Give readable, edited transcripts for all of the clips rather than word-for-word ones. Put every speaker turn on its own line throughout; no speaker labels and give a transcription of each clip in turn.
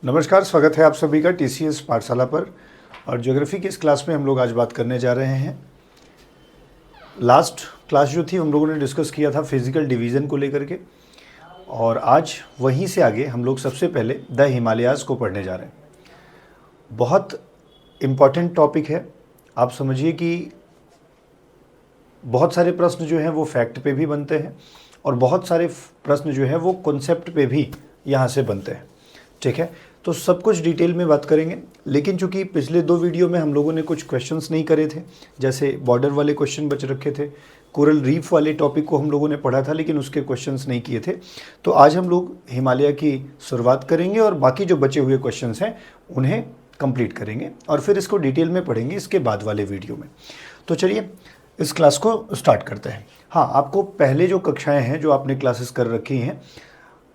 नमस्कार, स्वागत है आप सभी का टीसीएस पाठशाला पर। और ज्योग्राफी की इस क्लास में हम लोग आज बात करने जा रहे हैं। लास्ट क्लास जो थी हम लोगों ने डिस्कस किया था फिजिकल डिवीज़न को लेकर के, और आज वहीं से आगे हम लोग सबसे पहले द हिमालयाज़ को पढ़ने जा रहे हैं। बहुत इम्पॉर्टेंट टॉपिक है। आप समझिए कि बहुत सारे प्रश्न जो हैं वो फैक्ट पे भी बनते हैं और बहुत सारे प्रश्न जो है वो कॉन्सेप्ट पे भी यहाँ से बनते हैं। ठीक है, तो सब कुछ डिटेल में बात करेंगे। लेकिन चूंकि पिछले 2 वीडियो में हम लोगों ने कुछ क्वेश्चंस नहीं करे थे, जैसे बॉर्डर वाले क्वेश्चन बच रखे थे, कोरल रीफ वाले टॉपिक को हम लोगों ने पढ़ा था लेकिन उसके क्वेश्चंस नहीं किए थे, तो आज हम लोग हिमालय की शुरुआत करेंगे और बाकी जो बचे हुए क्वेश्चंस हैं उन्हें कंप्लीट करेंगे और फिर इसको डिटेल में पढ़ेंगे इसके बाद वाले वीडियो में। तो चलिए इस क्लास को स्टार्ट करते हैं। हाँ, आपको पहले जो कक्षाएँ हैं जो आपने क्लासेस कर रखी हैं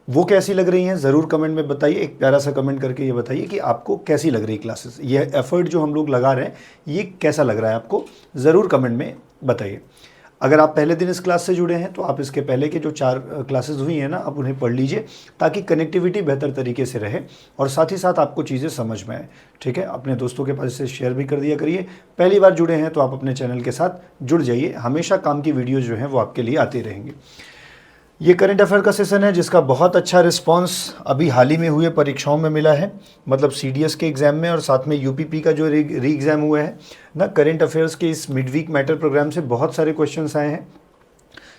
वो कैसी लग रही हैं ज़रूर कमेंट में बताइए। एक प्यारा सा कमेंट करके ये बताइए कि आपको कैसी लग रही क्लासेस, ये एफर्ट जो हम लोग लगा रहे हैं ये कैसा लग रहा है आपको, ज़रूर कमेंट में बताइए। अगर आप पहले दिन इस क्लास से जुड़े हैं तो आप इसके पहले के जो 4 क्लासेस हुई हैं ना, आप उन्हें पढ़ लीजिए ताकि कनेक्टिविटी बेहतर तरीके से रहे और साथ ही साथ आपको चीज़ें समझ में आए। ठीक है, अपने दोस्तों के पास इसे शेयर भी कर दिया करिए। पहली बार जुड़े हैं तो आप अपने चैनल के साथ जुड़ जाइए, हमेशा काम की वीडियो जो हैं वो आपके लिए आती रहेंगी। ये करंट अफेयर का सेशन है जिसका बहुत अच्छा रिस्पांस अभी हाल ही में हुए परीक्षाओं में मिला है, मतलब सीडीएस के एग्ज़ाम में और साथ में यूपीपी का जो री एग्ज़ाम हुआ है ना, करंट अफेयर्स के इस मिड वीक मैटर प्रोग्राम से बहुत सारे क्वेश्चंस आए हैं।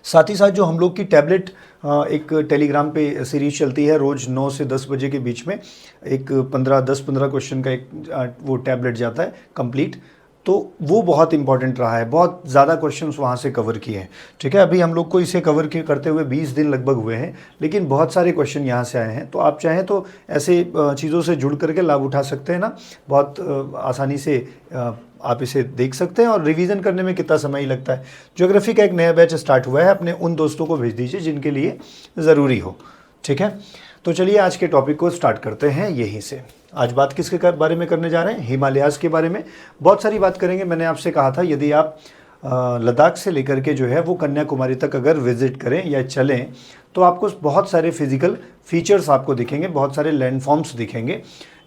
साथ ही साथ जो हम लोग की टैबलेट एक टेलीग्राम पे सीरीज चलती है, रोज़ 9 से 10 बजे के बीच में एक 10-15 क्वेश्चन का एक वो टैबलेट जाता है कंप्लीट, तो वो बहुत इंपॉर्टेंट रहा है। बहुत ज़्यादा क्वेश्चंस वहाँ से कवर किए हैं। ठीक है, अभी हम लोग को इसे कवर करते हुए 20 दिन लगभग हुए हैं, लेकिन बहुत सारे क्वेश्चन यहाँ से आए हैं। तो आप चाहें तो ऐसे चीज़ों से जुड़ करके लाभ उठा सकते हैं ना, बहुत आसानी से आप इसे देख सकते हैं। और रिवीजन करने में कितना समय ही लगता है। ज्योग्राफी का एक नया बैच स्टार्ट हुआ है, अपने उन दोस्तों को भेज दीजिए जिनके लिए ज़रूरी हो। ठीक है, तो चलिए आज के टॉपिक को स्टार्ट करते हैं यहीं से। आज बात किसके बारे में करने जा रहे हैं? हिमालयाज़ के बारे में बहुत सारी बात करेंगे। मैंने आपसे कहा था यदि आप लद्दाख से लेकर के जो है वो कन्याकुमारी तक अगर विज़िट करें या चलें तो आपको बहुत सारे फिज़िकल फीचर्स आपको दिखेंगे, बहुत सारे लैंडफॉर्म्स दिखेंगे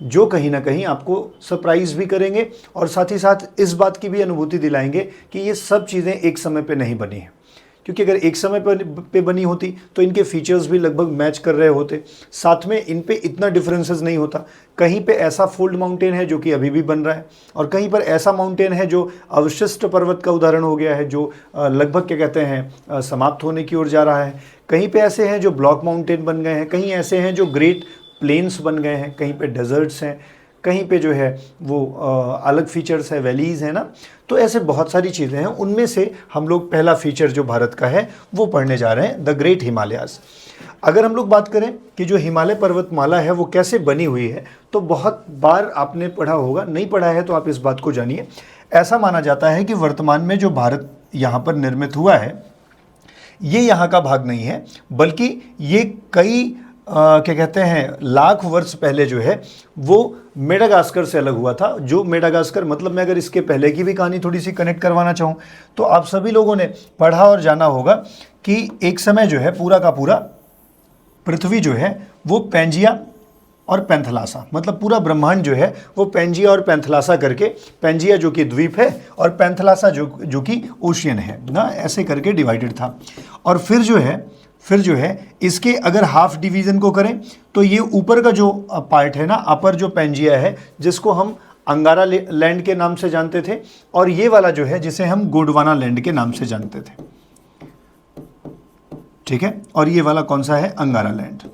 जो कहीं ना कहीं आपको सरप्राइज़ भी करेंगे और साथ ही साथ इस बात की भी अनुभूति दिलाएंगे कि ये सब चीज़ें एक समय पे नहीं बनी हैं, क्योंकि अगर एक समय पे बनी होती तो इनके फीचर्स भी लगभग मैच कर रहे होते, साथ में इन पे इतना डिफरेंसेस नहीं होता। कहीं पे ऐसा फोल्ड माउंटेन है जो कि अभी भी बन रहा है और कहीं पर ऐसा माउंटेन है जो अवशिष्ट पर्वत का उदाहरण हो गया है, जो लगभग क्या कहते हैं समाप्त होने की ओर जा रहा है। कहीं पे ऐसे हैं जो ब्लॉक माउंटेन बन गए हैं, कहीं ऐसे हैं जो ग्रेट प्लेन्स बन गए हैं, कहीं पे डेजर्ट्स हैं, कहीं पे जो है वो अलग फीचर्स है, वैलीज़ है ना। तो ऐसे बहुत सारी चीज़ें हैं, उनमें से हम लोग पहला फीचर जो भारत का है वो पढ़ने जा रहे हैं, द ग्रेट हिमालयाज़। अगर हम लोग बात करें कि जो हिमालय पर्वतमाला है वो कैसे बनी हुई है, तो बहुत बार आपने पढ़ा होगा, नहीं पढ़ा है तो आप इस बात को जानिए। ऐसा माना जाता है कि वर्तमान में जो भारत यहाँ पर निर्मित हुआ है ये यहाँ का भाग नहीं है, बल्कि ये कई क्या कहते हैं लाख वर्ष पहले जो है वो मेडागास्कर से अलग हुआ था। जो मेडागास्कर मतलब मैं अगर इसके पहले की भी कहानी थोड़ी सी कनेक्ट करवाना चाहूँ तो आप सभी लोगों ने पढ़ा और जाना होगा कि एक समय जो है पूरा का पूरा पृथ्वी जो है वो पैंजिया और पैंथलासा, मतलब पूरा ब्रह्मांड जो है वो पैंजिया और पैंथलासा करके, पैंजिया जो कि द्वीप है और पैंथलासा जो कि ओशियन है ना, ऐसे करके डिवाइडेड था। और फिर जो है इसके अगर हाफ डिवीज़न को करें तो ये ऊपर का जो पार्ट है ना, अपर जो पैंजिया है, जिसको हम अंगारा लैंड के नाम से जानते थे, और ये वाला जो है जिसे हम गोंडवाना लैंड के नाम से जानते थे। ठीक है, और ये वाला कौन सा है? अंगारा लैंड।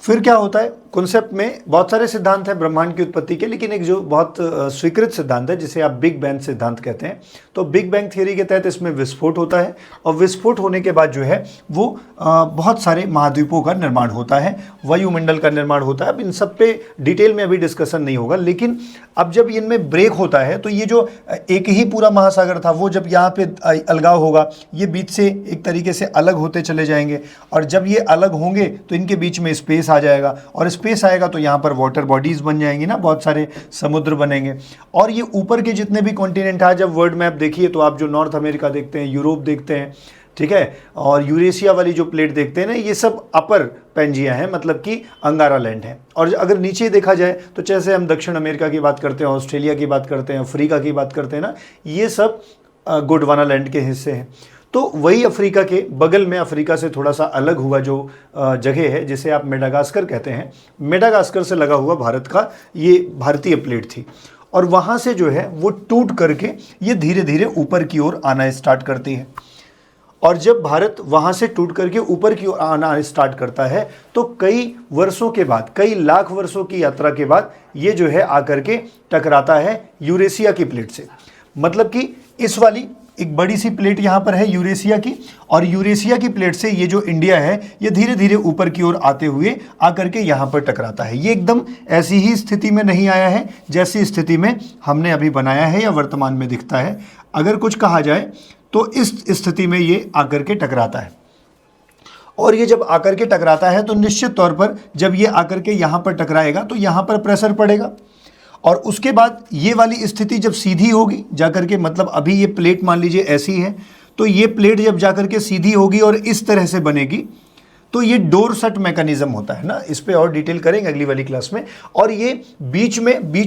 फिर क्या होता है, कॉन्सेप्ट में बहुत सारे सिद्धांत हैं ब्रह्मांड की उत्पत्ति के, लेकिन एक जो बहुत स्वीकृत सिद्धांत है जिसे आप बिग बैंग सिद्धांत कहते हैं। तो बिग बैंग थियरी के तहत इसमें विस्फोट होता है और विस्फोट होने के बाद जो है वो बहुत सारे महाद्वीपों का निर्माण होता है, वायुमंडल का निर्माण होता है। अब इन सब पे डिटेल में अभी डिस्कशन नहीं होगा, लेकिन अब जब इनमें ब्रेक होता है तो ये जो एक ही पूरा महासागर था वो जब यहाँ पे अलगाव होगा, ये बीच से एक तरीके से अलग होते चले जाएंगे, और जब ये अलग होंगे तो इनके बीच में स्पेस आ जाएगा, और स्पेस आएगा तो यहाँ पर वाटर बॉडीज बन जाएंगी ना, बहुत सारे समुद्र बनेंगे। और ये ऊपर के जितने भी कॉन्टिनेंट आज जब वर्ल्ड मैप देखिए तो आप जो नॉर्थ अमेरिका देखते हैं, यूरोप देखते हैं ठीक है। और यूरेशिया वाली जो प्लेट देखते हैं ना, ये सब अपर पेंजिया हैं, मतलब कि अंगारा लैंड है। और अगर नीचे देखा जाए तो जैसे हम दक्षिण अमेरिका की बात करते हैं, ऑस्ट्रेलिया की बात करते हैं, अफ्रीका की बात करते हैं ना, ये सब गोंडवाना लैंड के हिस्से हैं। तो वही अफ्रीका के बगल में, अफ्रीका से थोड़ा सा अलग हुआ जो जगह है जिसे आप मेडागास्कर कहते हैं, मेडागास्कर से लगा हुआ भारत का ये भारतीय प्लेट थी। और वहाँ से जो है वो टूट करके ये धीरे धीरे ऊपर की ओर आना स्टार्ट करती है। और जब भारत वहाँ से टूट करके ऊपर की ओर आना स्टार्ट करता है तो कई वर्षों के बाद, कई लाख वर्षों की यात्रा के बाद ये जो है आकर के टकराता है यूरेशिया की प्लेट से। मतलब कि इस वाली एक बड़ी सी प्लेट यहाँ पर है यूरेशिया की, और यूरेशिया की प्लेट से ये जो इंडिया है ये धीरे धीरे ऊपर की ओर आते हुए आकर के यहाँ पर टकराता है। ये एकदम ऐसी ही स्थिति में नहीं आया है जैसी स्थिति में हमने अभी बनाया है या वर्तमान में दिखता है। अगर कुछ कहा जाए तो इस स्थिति में ये आकर के टकराता है। और ये जब आकर के टकराता है तो निश्चित तौर पर जब ये आकर के यहाँ पर टकराएगा तो यहाँ पर प्रेशर पड़ेगा, और उसके बाद ये वाली स्थिति जब सीधी होगी जाकर के, मतलब अभी ये प्लेट मान लीजिए ऐसी है, तो ये प्लेट जब जाकर के सीधी होगी और इस तरह से बनेगी तो ये डोरसेट मैकेनिज्म होता है ना, इस पे और डिटेल करेंगे अगली वाली क्लास में। और ये बीच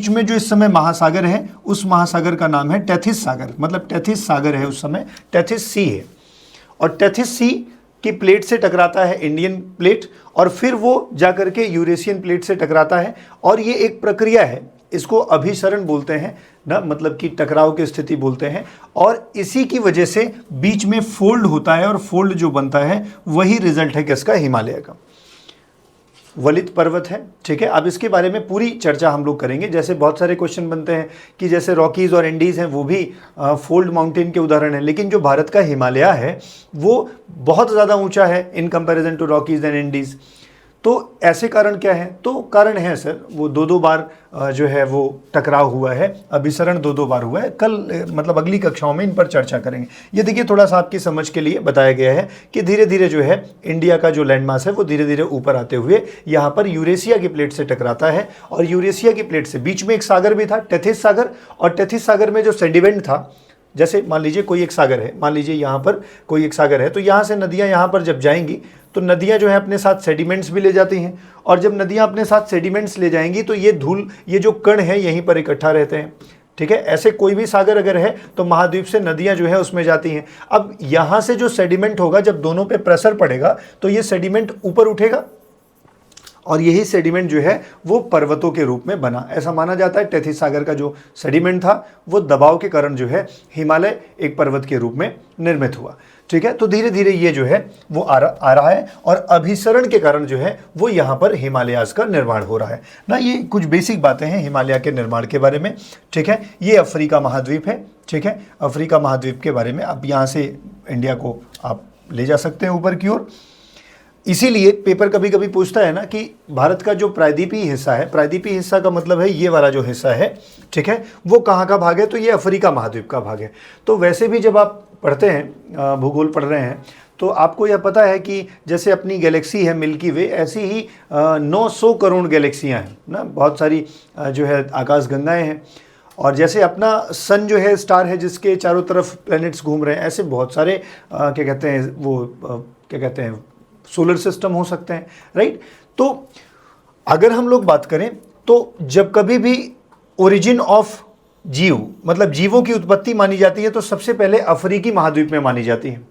में जो इस समय महासागर है, उस महासागर का नाम है टेथिस सागर, मतलब टेथिस सागर है उस समय, टेथिस सी है। और टेथिस सी की प्लेट से टकराता है इंडियन प्लेट, और फिर वो जाकर के यूरेशियन प्लेट से टकराता है। और ये एक प्रक्रिया है, इसको अभिसरण बोलते हैं ना, मतलब कि टकराव की स्थिति बोलते हैं। और इसी की वजह से बीच में फोल्ड होता है, और फोल्ड जो बनता है वही रिजल्ट है किसका, हिमालय का। वलित पर्वत है, ठीक है। अब इसके बारे में पूरी चर्चा हम लोग करेंगे। जैसे बहुत सारे क्वेश्चन बनते हैं कि जैसे रॉकीज और एंडीज हैं वो भी फोल्ड माउंटेन के उदाहरण हैं, लेकिन जो भारत का हिमालय है वो बहुत ज़्यादा ऊंचा है in comparison to Rockies and Andes. तो ऐसे कारण क्या है, तो कारण है सर वो दो बार जो है वो टकराव हुआ है, अभिसरण दो बार हुआ है। कल मतलब अगली कक्षाओं में इन पर चर्चा करेंगे। ये देखिए थोड़ा सा आपकी समझ के लिए बताया गया है कि धीरे धीरे जो है इंडिया का जो लैंडमास है वो धीरे धीरे ऊपर आते हुए यहाँ पर यूरेशिया की प्लेट से टकराता है। और यूरेशिया की प्लेट से बीच में एक सागर भी था, टेथिस सागर। और टेथिस सागर में जो सेडिमेंट था, जैसे मान लीजिए कोई एक सागर है, मान लीजिए यहाँ पर कोई एक सागर है, तो यहाँ से नदियाँ यहाँ पर जब जाएंगी तो नदियाँ जो है अपने साथ सेडिमेंट्स भी ले जाती हैं। और जब नदियाँ अपने साथ सेडिमेंट्स ले जाएंगी तो ये धूल, ये जो कण है यहीं पर इकट्ठा रहते हैं, ठीक है। ऐसे कोई भी सागर अगर है तो महाद्वीप से नदियाँ जो है उसमें जाती हैं। अब यहाँ से जो सेडिमेंट होगा, जब दोनों पे प्रेशर पड़ेगा तो ये सेडिमेंट ऊपर उठेगा, और यही सेडिमेंट जो है वो पर्वतों के रूप में बना। ऐसा माना जाता है टेथिस सागर का जो सेडिमेंट था वो दबाव के कारण जो है हिमालय एक पर्वत के रूप में निर्मित हुआ, ठीक है। तो धीरे धीरे ये जो है वो आ रहा है, और अभिसरण के कारण जो है वो यहाँ पर हिमालयाज का निर्माण हो रहा है ना। ये कुछ बेसिक बातें हैं हिमालय के निर्माण के बारे में, ठीक है। ये अफ्रीका महाद्वीप है, ठीक है। अफ्रीका महाद्वीप के बारे में अब यहाँ से इंडिया को आप ले जा सकते हैं ऊपर की ओर। इसीलिए पेपर कभी कभी पूछता है ना कि भारत का जो प्रायद्वीपीय हिस्सा है, प्रायद्वीपीय हिस्सा का मतलब है ये वाला जो हिस्सा है, ठीक है, वो कहाँ का भाग है, तो ये अफ्रीका महाद्वीप का भाग है। तो वैसे भी जब आप पढ़ते हैं, भूगोल पढ़ रहे हैं, तो आपको यह पता है कि जैसे अपनी गैलेक्सी है मिल्की वे, ऐसी ही 900 करोड़ गैलेक्सियाँ हैं ना, बहुत सारी जो है आकाश गंगाएँ हैं। और जैसे अपना सन जो है स्टार है जिसके चारों तरफ प्लैनेट्स घूम रहे हैं, ऐसे बहुत सारे क्या कहते हैं वो क्या कहते हैं सोलर सिस्टम हो सकते हैं, राइट। तो अगर हम लोग बात करें तो जब कभी भी ओरिजिन ऑफ जीव, मतलब जीवों की उत्पत्ति मानी जाती है, तो सबसे पहले अफ्रीकी महाद्वीप में मानी जाती है,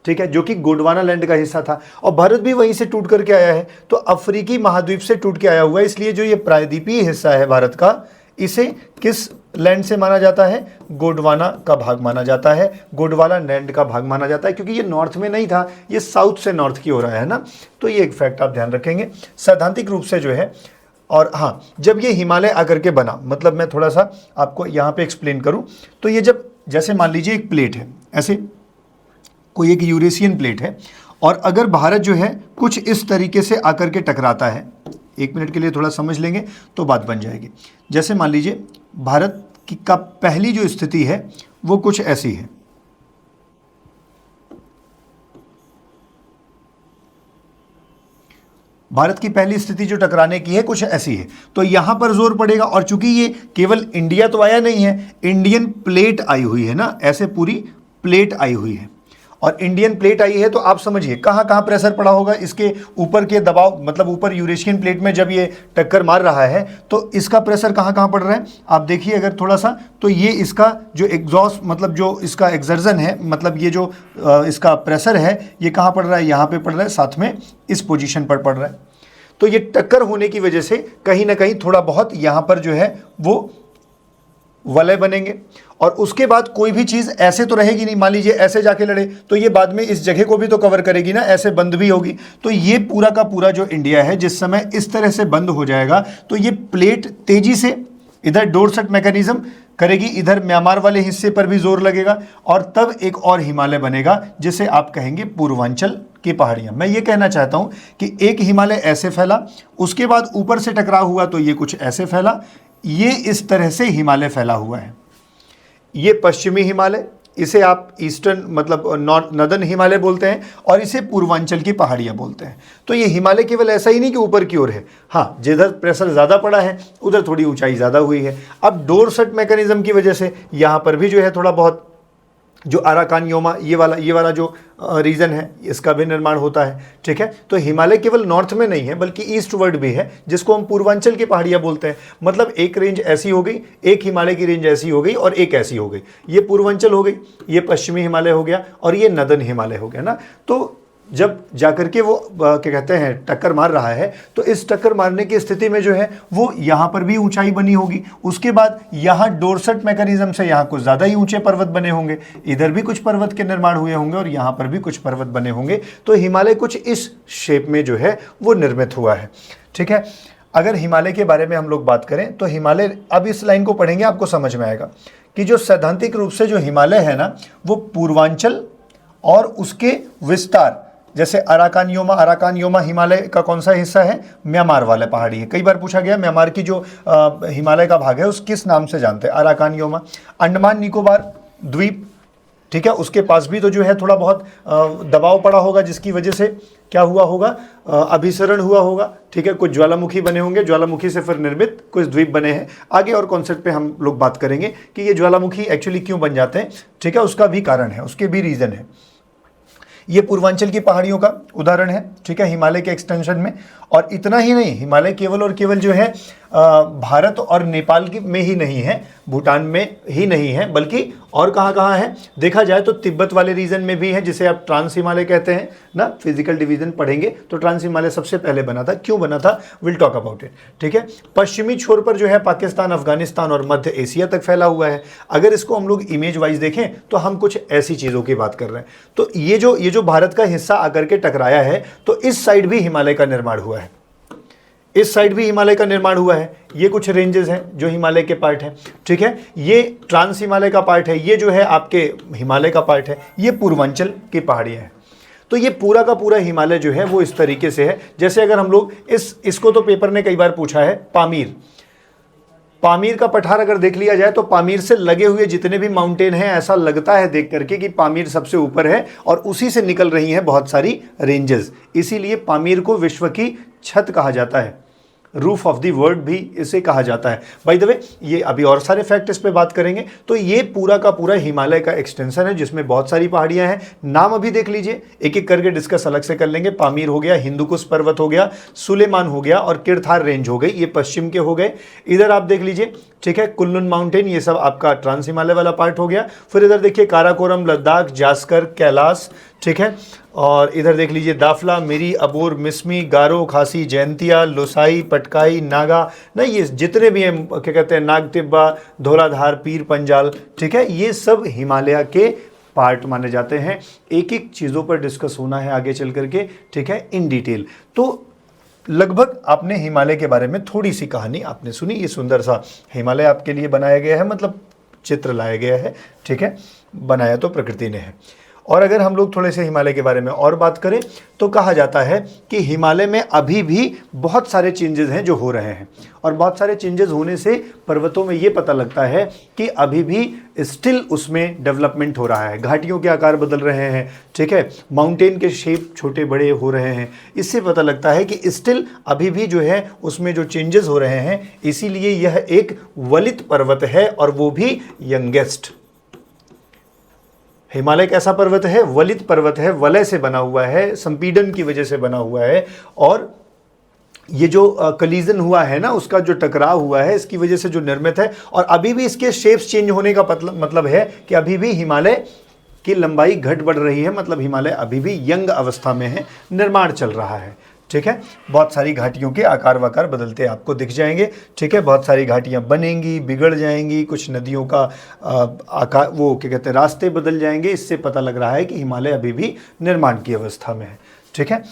ठीक है, जो कि गोंडवाना लैंड का हिस्सा था। और भारत भी वहीं से टूट करके आया है, तो अफ्रीकी महाद्वीप से टूट के आया हुआ है। इसलिए जो ये प्रायद्वीपीय हिस्सा है भारत का, इसे किस लैंड से माना जाता है, गोंडवाना का भाग माना जाता है, गोंडवाना लैंड का भाग माना जाता है, क्योंकि ये नॉर्थ में नहीं था, ये साउथ से नॉर्थ की हो रहा है ना। तो ये एक फैक्ट आप ध्यान रखेंगे सैद्धांतिक रूप से जो है। और हाँ, जब ये हिमालय आकर के बना, मतलब मैं थोड़ा सा आपको यहाँ पे एक्सप्लेन करूँ, तो ये जब जैसे मान लीजिए एक प्लेट है, ऐसे कोई एक यूरेशियन प्लेट है, और अगर भारत जो है कुछ इस तरीके से आकर के टकराता है, एक मिनट के लिए थोड़ा समझ लेंगे तो बात बन जाएगी। जैसे मान लीजिए भारत की का पहली जो स्थिति है वो कुछ ऐसी है, भारत की पहली स्थिति जो टकराने की है कुछ ऐसी है। तो यहां पर जोर पड़ेगा, और चूंकि ये केवल इंडिया तो आया नहीं है, इंडियन प्लेट आई हुई है ना, ऐसे पूरी प्लेट आई हुई है। और इंडियन प्लेट आई है तो आप समझिए कहाँ कहाँ प्रेशर पड़ा होगा, इसके ऊपर के दबाव, मतलब ऊपर यूरेशियन प्लेट में जब ये टक्कर मार रहा है तो इसका प्रेशर कहाँ कहाँ पड़ रहा है आप देखिए अगर थोड़ा सा, तो ये इसका जो एग्जॉस्ट, मतलब जो इसका एक्सर्जन है, मतलब ये जो इसका प्रेशर है ये कहाँ पड़ रहा है, यहाँ पे पड़ रहा है, साथ में इस पोजीशन पर पड़ रहा है। तो ये टक्कर होने की वजह से कहीं ना कहीं थोड़ा बहुत यहाँ पर जो है वो वलय बनेंगे, और उसके बाद कोई भी चीज़ ऐसे तो रहेगी नहीं, मान लीजिए ऐसे जाके लड़े तो ये बाद में इस जगह को भी तो कवर करेगी ना, ऐसे बंद भी होगी। तो ये पूरा का पूरा जो इंडिया है जिस समय इस तरह से बंद हो जाएगा तो ये प्लेट तेजी से इधर डोरसेट मैकेनिज्म करेगी, इधर म्यांमार वाले हिस्से पर भी जोर लगेगा, और तब एक और हिमालय बनेगा जिसे आप कहेंगे पूर्वांचल की पहाड़ियाँ। मैं ये कहना चाहता हूँ कि एक हिमालय ऐसे फैला, उसके बाद ऊपर से टकराव हुआ तो ये कुछ ऐसे फैला, ये इस तरह से हिमालय फैला हुआ है। ये पश्चिमी हिमालय, इसे आप ईस्टर्न मतलब नॉर्दर्न हिमालय बोलते हैं, और इसे पूर्वांचल की पहाड़ियाँ बोलते हैं। तो ये हिमालय केवल ऐसा ही नहीं कि ऊपर की ओर है, हाँ जिधर प्रेशर ज़्यादा पड़ा है उधर थोड़ी ऊंचाई ज़्यादा हुई है। अब डोरसेट मैकेनिज्म की वजह से यहाँ पर भी जो है थोड़ा बहुत जो अराकानियोमा ये वाला जो रीजन है इसका भी निर्माण होता है, ठीक है। तो हिमालय केवल नॉर्थ में नहीं है बल्कि ईस्टवर्ड भी है, जिसको हम पूर्वांचल की पहाड़ियाँ बोलते हैं। मतलब एक रेंज ऐसी हो गई, एक हिमालय की रेंज ऐसी हो गई और एक ऐसी हो गई, ये पूर्वांचल हो गई, ये पश्चिमी हिमालय हो गया और ये नदर्न हिमालय हो गया ना। तो जब जाकर के वो क्या कहते हैं टक्कर मार रहा है तो इस टक्कर मारने की स्थिति में जो है वो यहाँ पर भी ऊंचाई बनी होगी, उसके बाद यहाँ डोरसेट मैकेनिज्म से यहाँ कुछ ज़्यादा ही ऊंचे पर्वत बने होंगे, इधर भी कुछ पर्वत के निर्माण हुए होंगे और यहाँ पर भी कुछ पर्वत बने होंगे। तो हिमालय कुछ इस शेप में जो है वो निर्मित हुआ है, ठीक है। अगर हिमालय के बारे में हम लोग बात करें तो हिमालय, अब इस लाइन को पढ़ेंगे आपको समझ में आएगा कि जो सैद्धांतिक रूप से जो हिमालय है ना वो पूर्वांचल और उसके विस्तार, जैसे अराकानियोमा हिमालय का कौन सा हिस्सा है, म्यांमार वाला पहाड़ी है। कई बार पूछा गया म्यांमार की जो हिमालय का भाग है उस किस नाम से जानते हैं, अराकानियोमा। अंडमान निकोबार द्वीप, ठीक है, उसके पास भी तो जो है थोड़ा बहुत दबाव पड़ा होगा जिसकी वजह से क्या हुआ होगा, अभिसरण हुआ होगा, ठीक है। कुछ ज्वालामुखी बने होंगे, ज्वालामुखी से फिर निर्मित कुछ द्वीप बने हैं। आगे और कॉन्सेप्ट पे हम लोग बात करेंगे कि ये ज्वालामुखी एक्चुअली क्यों बन जाते हैं, ठीक है, उसका भी कारण है, उसके भी रीज़न है। ये पूर्वांचल की पहाड़ियों का उदाहरण है, ठीक है, हिमालय के एक्सटेंशन में। और इतना ही नहीं, हिमालय केवल और केवल जो है भारत और नेपाल की में ही नहीं है, भूटान में ही नहीं है, बल्कि और कहाँ कहाँ है देखा जाए तो तिब्बत वाले रीजन में भी है, जिसे आप ट्रांस हिमालय कहते हैं ना। फिजिकल डिवीजन पढ़ेंगे तो ट्रांस हिमालय सबसे पहले बना था, क्यों बना था, विल टॉक अबाउट इट, ठीक है। पश्चिमी छोर पर जो है पाकिस्तान, अफगानिस्तान और मध्य एशिया तक फैला हुआ है। अगर इसको हम लोग इमेज वाइज देखें तो हम कुछ ऐसी चीज़ों की बात कर रहे हैं। तो ये जो भारत का हिस्सा आकर के टकराया है तो इस साइड भी हिमालय का निर्माण हुआ है, इस साइड भी हिमालय का निर्माण हुआ है। ये कुछ रेंजेस हैं जो हिमालय के पार्ट हैं, ठीक है। ये ट्रांस हिमालय का पार्ट है, ये जो है आपके हिमालय का पार्ट है, ये पूर्वांचल की पहाड़ियाँ हैं। तो ये पूरा का पूरा हिमालय जो है वो इस तरीके से है। जैसे अगर हम लोग इसको तो पेपर ने कई बार पूछा है, पामीर का पठार अगर देख लिया जाए तो पामीर से लगे हुए जितने भी माउंटेन हैं, ऐसा लगता है देख करके कि पामीर सबसे ऊपर है और उसी से निकल रही हैं बहुत सारी रेंजेस। इसीलिए पामीर को विश्व की छत कहा जाता है, रूफ ऑफ द वर्ल्ड भी इसे कहा जाता है। बाय द वे, ये अभी और सारे फैक्ट इस पे बात करेंगे। तो ये पूरा का पूरा हिमालय का एक्सटेंशन है जिसमें बहुत सारी पहाड़ियां हैं। नाम अभी देख लीजिए, एक एक करके डिस्कस अलग से कर लेंगे। पामीर हो गया, हिंदुकुश पर्वत हो गया, सुलेमान हो गया और किरथार रेंज हो गई, ये पश्चिम के हो गए। इधर आप देख लीजिए, ठीक है, कुल्लुन माउंटेन, ये सब आपका ट्रांस हिमालय वाला पार्ट हो गया। फिर इधर देखिए काराकोरम, लद्दाख, जास्कर, कैलाश, ठीक है। और इधर देख लीजिए दाफला, मिरी, अबोर, मिसमी, गारो, खासी, जयंतिया, लोसाई, पटकाई, नागा, ना ये जितने भी हैं, क्या कहते हैं, नाग तिब्बा, धौलाधार, पीर पंजाल, ठीक है, ये सब हिमालय के पार्ट माने जाते हैं। एक एक चीज़ों पर डिस्कस होना है आगे चल करके, ठीक है, इन डिटेल। तो लगभग आपने हिमालय के बारे में थोड़ी सी कहानी आपने सुनी। ये सुंदर सा हिमालय आपके लिए बनाया गया है, मतलब चित्र लाया गया है, ठीक है, बनाया तो प्रकृति ने है। और अगर हम लोग थोड़े से हिमालय के बारे में और बात करें तो कहा जाता है कि हिमालय में अभी भी बहुत सारे चेंजेस हैं जो हो रहे हैं, और बहुत सारे चेंजेस होने से पर्वतों में ये पता लगता है कि अभी भी स्टिल उसमें डेवलपमेंट हो रहा है, घाटियों के आकार बदल रहे हैं, ठीक है, माउंटेन के शेप छोटे बड़े हो रहे हैं। इससे पता लगता है कि स्टिल अभी भी जो है उसमें जो चेंजेस हो रहे हैं, इसीलिए यह एक वलित पर्वत है और वो भी यंगेस्ट, हिमालय कैसा पर्वत है? वलित पर्वत है, वलय से बना हुआ है, संपीड़न की वजह से बना हुआ है, और ये जो कलीजन हुआ है ना, उसका जो टकराव हुआ है, इसकी वजह से जो निर्मित है। और अभी भी इसके शेप्स चेंज होने का मतलब है कि अभी भी हिमालय की लंबाई घट बढ़ रही है, मतलब हिमालय अभी भी यंग अवस्था में है, निर्माण चल रहा है। ठीक है, बहुत सारी घाटियों के आकार वाकार बदलते आपको दिख जाएंगे। ठीक है, बहुत सारी घाटियां बनेंगी, बिगड़ जाएंगी, कुछ नदियों का आकार, वो क्या कहते हैं, रास्ते बदल जाएंगे। इससे पता लग रहा है कि हिमालय अभी भी निर्माण की अवस्था में है। ठीक है,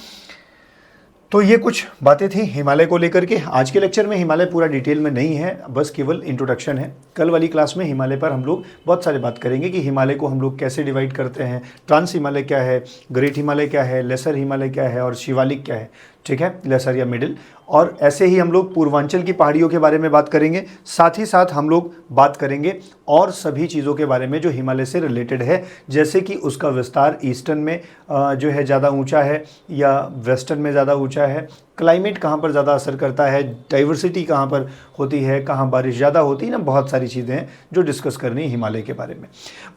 तो ये कुछ बातें थी हिमालय को लेकर के। आज के लेक्चर में हिमालय पूरा डिटेल में नहीं है, बस केवल इंट्रोडक्शन है। कल वाली क्लास में हिमालय पर हम लोग बहुत सारी बात करेंगे कि हिमालय को हम लोग कैसे डिवाइड करते हैं, ट्रांस हिमालय क्या है, ग्रेट हिमालय क्या है, लेसर हिमालय क्या है और शिवालिक क्या है। ठीक है, लेसर या मिडिल। और ऐसे ही हम लोग पूर्वांचल की पहाड़ियों के बारे में बात करेंगे। साथ ही साथ हम लोग बात करेंगे और सभी चीज़ों के बारे में जो हिमालय से रिलेटेड है, जैसे कि उसका विस्तार ईस्टर्न में जो है ज़्यादा ऊंचा है या वेस्टर्न में ज़्यादा ऊंचा है, क्लाइमेट कहाँ पर ज़्यादा असर करता है, डाइवर्सिटी कहाँ पर होती है, कहाँ बारिश ज़्यादा होती है ना, बहुत सारी चीज़ें हैं जो डिस्कस करनी है हिमालय के बारे में।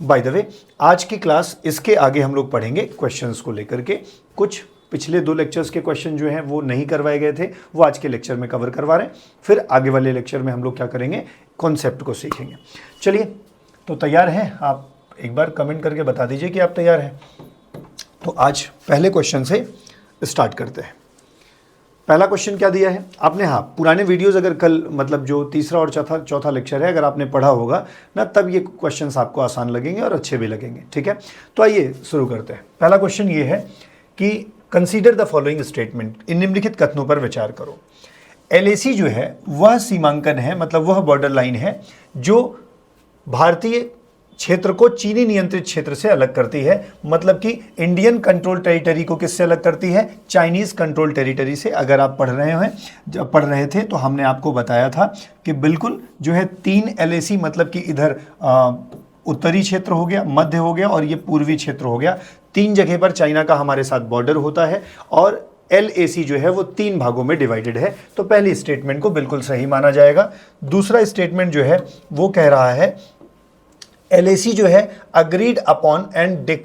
बाय द वे, आज की क्लास, इसके आगे हम लोग पढ़ेंगे क्वेश्चंस को लेकर के। कुछ पिछले 2 लेक्चर्स के क्वेश्चन जो हैं वो नहीं करवाए गए थे, वो आज के लेक्चर में कवर करवा रहे हैं। फिर आगे वाले लेक्चर में हम लोग क्या करेंगे, कॉन्सेप्ट को सीखेंगे। चलिए, तो तैयार हैं आप? एक बार कमेंट करके बता दीजिए कि आप तैयार हैं। तो आज पहले क्वेश्चन से स्टार्ट करते हैं। पहला क्वेश्चन क्या दिया है आपने? हाँ, पुराने वीडियोस अगर कल, मतलब जो तीसरा और चौथा लेक्चर है, अगर आपने पढ़ा होगा ना, तब ये क्वेश्चंस आपको आसान लगेंगे और अच्छे भी लगेंगे। ठीक है, तो आइए शुरू करते हैं। पहला क्वेश्चन ये है कि कंसीडर द फॉलोइंग स्टेटमेंट, इन निम्नलिखित कथनों पर विचार करो। LAC जो है वह सीमांकन है, मतलब वह बॉर्डर लाइन है जो भारतीय क्षेत्र को चीनी नियंत्रित क्षेत्र से अलग करती है। मतलब कि इंडियन कंट्रोल टेरिटरी को किससे अलग करती है? चाइनीज कंट्रोल टेरिटरी से। अगर आप पढ़ रहे थे तो हमने आपको बताया था कि बिल्कुल जो है 3 LAC, मतलब कि इधर उत्तरी क्षेत्र हो गया, मध्य हो गया और ये पूर्वी क्षेत्र हो गया। 3 जगह पर चाइना का हमारे साथ बॉर्डर होता है और LAC जो है वो 3 भागों में डिवाइडेड है। तो पहली स्टेटमेंट को बिल्कुल सही माना जाएगा। दूसरा स्टेटमेंट जो है वो कह रहा है LAC जो है agreed upon and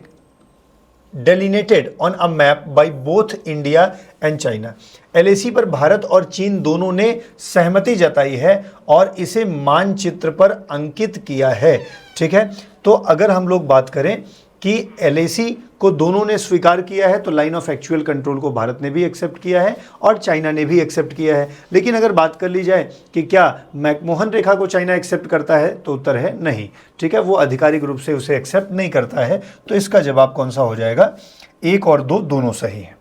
delineated on a map by both India and China. LAC पर भारत और चीन दोनों ने सहमति जताई है और इसे मानचित्र पर अंकित किया है। ठीक है, तो अगर हम लोग बात करें कि LAC को दोनों ने स्वीकार किया है, तो लाइन ऑफ एक्चुअल कंट्रोल को भारत ने भी एक्सेप्ट किया है और चाइना ने भी एक्सेप्ट किया है। लेकिन अगर बात कर ली जाए कि क्या मैकमोहन रेखा को चाइना एक्सेप्ट करता है, तो उत्तर है नहीं। ठीक है, वो आधिकारिक रूप से उसे एक्सेप्ट नहीं करता है। तो इसका जवाब कौन सा हो जाएगा? 1 और 2 दोनों सही है।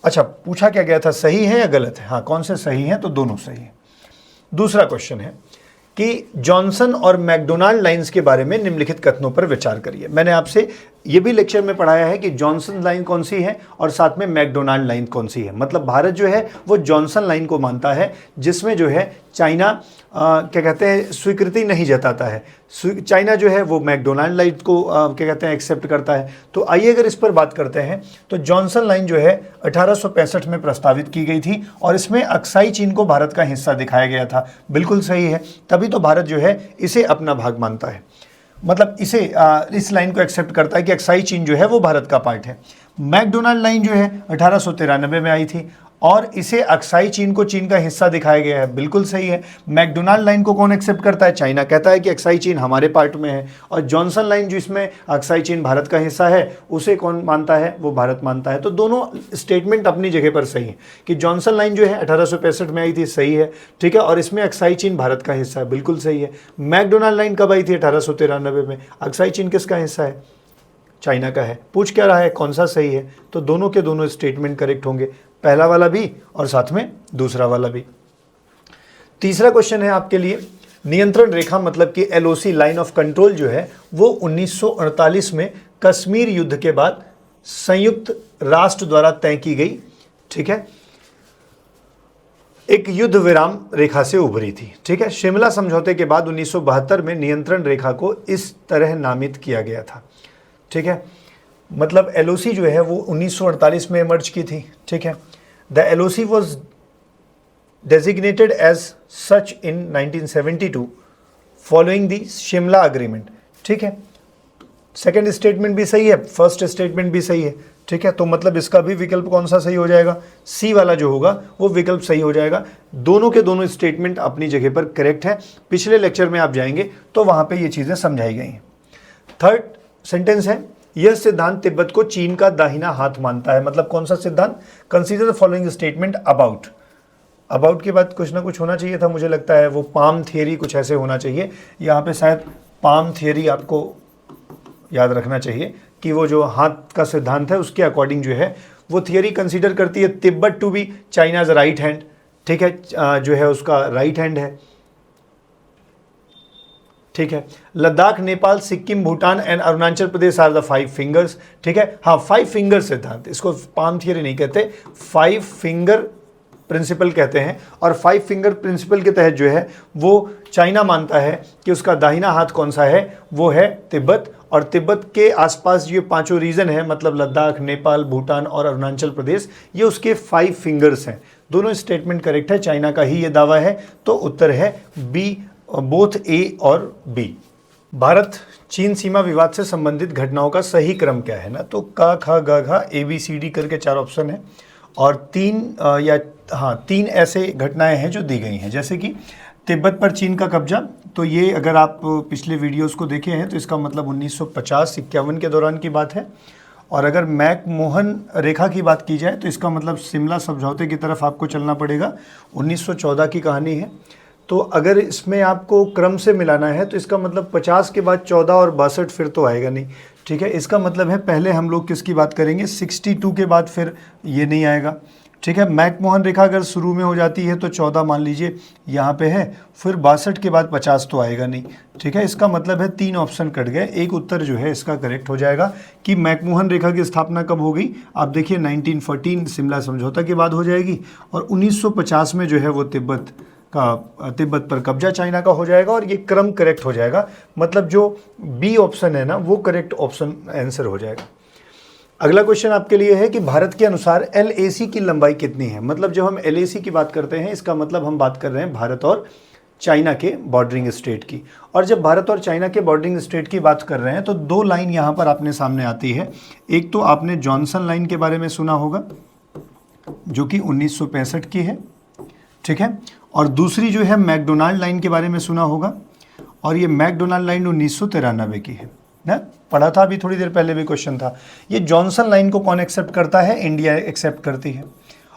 अच्छा, पूछा क्या गया था, सही है या गलत है? हाँ, कौन से सही हैं? तो दोनों सही है। दूसरा क्वेश्चन है कि जॉनसन और मैकडोनाल्ड लाइंस के बारे में निम्नलिखित कथनों पर विचार करिए। मैंने आपसे ये भी लेक्चर में पढ़ाया है कि जॉनसन लाइन कौन सी है और साथ में मैकडोनाल्ड लाइन कौन सी है। मतलब भारत जो है वो जॉनसन लाइन को मानता है, जिसमें जो है चाइना क्या कहते हैं, स्वीकृति नहीं जताता है। चाइना जो है वो मैकडोनाल्ड लाइन को क्या कहते हैं, एक्सेप्ट करता है। तो आइए अगर इस पर बात करते हैं, तो जॉनसन लाइन जो है 1865 में प्रस्तावित की गई थी और इसमें अक्साई चीन को भारत का हिस्सा दिखाया गया था। बिल्कुल सही है, तभी तो भारत जो है इसे अपना भाग मानता है, मतलब इसे इस लाइन को एक्सेप्ट करता है कि अक्साई चीन जो है वो भारत का पार्ट है। मैकडोनाल्ड लाइन जो है 1893 में आई थी और इसे अक्साई चीन को चीन का हिस्सा दिखाया गया है। बिल्कुल सही है। मैकडोनाल्ड लाइन को कौन एक्सेप्ट करता है? चाइना कहता है कि अक्साई चीन हमारे पार्ट में है। और जॉनसन लाइन जिसमें अक्साई चीन भारत का हिस्सा है, उसे कौन मानता है? वो भारत मानता है। तो दोनों स्टेटमेंट अपनी जगह पर सही है कि जॉनसन लाइन जो है 1865 में आई थी, सही है। ठीक है, और इसमें अक्साई चीन भारत का हिस्सा है, बिल्कुल सही है। मैकडोनाल्ड लाइन कब आई थी? 1893 में। अक्साई चीन किसका हिस्सा है? चाइना का है। पूछ क्या रहा है, कौन सा सही है? तो दोनों के दोनों स्टेटमेंट करेक्ट होंगे, पहला वाला भी और साथ में दूसरा वाला भी। तीसरा क्वेश्चन है आपके लिए, नियंत्रण रेखा मतलब कि LOC लाइन ऑफ कंट्रोल जो है वो 1948 में कश्मीर युद्ध के बाद संयुक्त राष्ट्र द्वारा तय की गई। ठीक है, एक युद्ध विराम रेखा से उभरी थी। ठीक है, शिमला समझौते के बाद 1972 में नियंत्रण रेखा को इस तरह नामित किया गया था। ठीक है, मतलब LOC जो है वो 1948 में इमर्ज की थी। ठीक है, the LOC was designated as such in 1972 following the Shimla agreement. ठीक है, सेकंड स्टेटमेंट भी सही है, फर्स्ट स्टेटमेंट भी सही है, ठीक है। तो मतलब इसका भी विकल्प कौन सा सही हो जाएगा, सी वाला जो होगा वो विकल्प सही हो जाएगा। दोनों के दोनों स्टेटमेंट अपनी जगह पर करेक्ट है। पिछले लेक्चर में आप जाएंगे तो वहां पे ये चीजें समझाई गई हैं। थर्ड सेंटेंस है, यह सिद्धांत तिब्बत को चीन का दाहिना हाथ मानता है। मतलब कौन सा सिद्धांत, consider the following statement about. About के बाद कुछ ना कुछ होना चाहिए था, मुझे लगता है वो पाम थियरी कुछ ऐसे होना चाहिए। यहाँ पे शायद पाम थियरी आपको याद रखना चाहिए कि वो जो हाथ का सिद्धांत है उसके अकॉर्डिंग जो है वो थियरी कंसीडर करती है Tibet to be China's right hand, ठीक है, जो है उसका राइट हैंड है, ठीक है। Ladakh, Nepal, Sikkim, Bhutan and Arunachal Pradesh are the 5 fingers, ठीक है। हाँ, 5 फिंगर सिद्धांत, इसको पाम थियरी नहीं कहते, 5 फिंगर प्रिंसिपल कहते हैं। और 5 फिंगर प्रिंसिपल के तहत जो है वो चाइना मानता है कि उसका दाहिना हाथ कौन सा है, वो है तिब्बत। और तिब्बत के आसपास ये 5 रीजन है, मतलब लद्दाख, नेपाल, भूटान और अरुणाचल प्रदेश, ये उसके 5 फिंगर्स हैं। दोनों स्टेटमेंट करेक्ट है, चाइना का ही ये दावा है। तो उत्तर है बी, बोथ ए और बी। भारत चीन सीमा विवाद से संबंधित घटनाओं का सही क्रम क्या है ना, तो का, खा, गा, घा, ABCD करके 4 ऑप्शन है और 3 ऐसे घटनाएं हैं जो दी गई हैं। जैसे कि तिब्बत पर चीन का कब्जा, तो ये अगर आप पिछले वीडियोस को देखे हैं तो इसका मतलब 1950-51 के दौरान की बात है। और अगर मैकमोहन रेखा की बात की जाए तो इसका मतलब शिमला समझौते की तरफ आपको चलना पड़ेगा, 1914 की कहानी है। तो अगर इसमें आपको क्रम से मिलाना है तो इसका मतलब 50 के बाद 14 और 62 फिर तो आएगा नहीं, ठीक है। इसका मतलब है पहले हम लोग किसकी बात करेंगे, 62 के बाद फिर ये नहीं आएगा, ठीक है। मैकमोहन रेखा अगर शुरू में हो जाती है तो 14 मान लीजिए यहाँ पे है, फिर 62 के बाद 50 तो आएगा नहीं, ठीक है। इसका मतलब है 3 ऑप्शन कट गए। एक उत्तर जो है इसका करेक्ट हो जाएगा कि मैकमोहन रेखा की स्थापना कब होगी, आप देखिए 1914 शिमला समझौता के बाद हो जाएगी और 1950 में जो है वो तिब्बत पर कब्जा चाइना का हो जाएगा और ये क्रम करेक्ट हो जाएगा। मतलब जो बी ऑप्शन है ना वो करेक्ट ऑप्शन आंसर हो जाएगा। अगला क्वेश्चन आपके लिए है कि भारत के अनुसार LAC की लंबाई कितनी है। मतलब जब हम LAC की बात करते हैं इसका मतलब हम बात कर रहे हैं भारत और चाइना के बॉर्डरिंग स्टेट की। और जब भारत और चाइना के बॉर्डरिंग स्टेट की बात कर रहे हैं तो 2 लाइन यहाँ पर अपने सामने आती है। एक तो आपने जॉनसन लाइन के बारे में सुना होगा जो कि 1965 की है, ठीक है। और दूसरी जो है मैकडोनाल्ड लाइन के बारे में सुना होगा और ये मैकडोनाल्ड लाइन 1993 की है ना, पढ़ा था अभी थोड़ी देर पहले भी क्वेश्चन था। ये जॉनसन लाइन को कौन एक्सेप्ट करता है, इंडिया एक्सेप्ट करती है।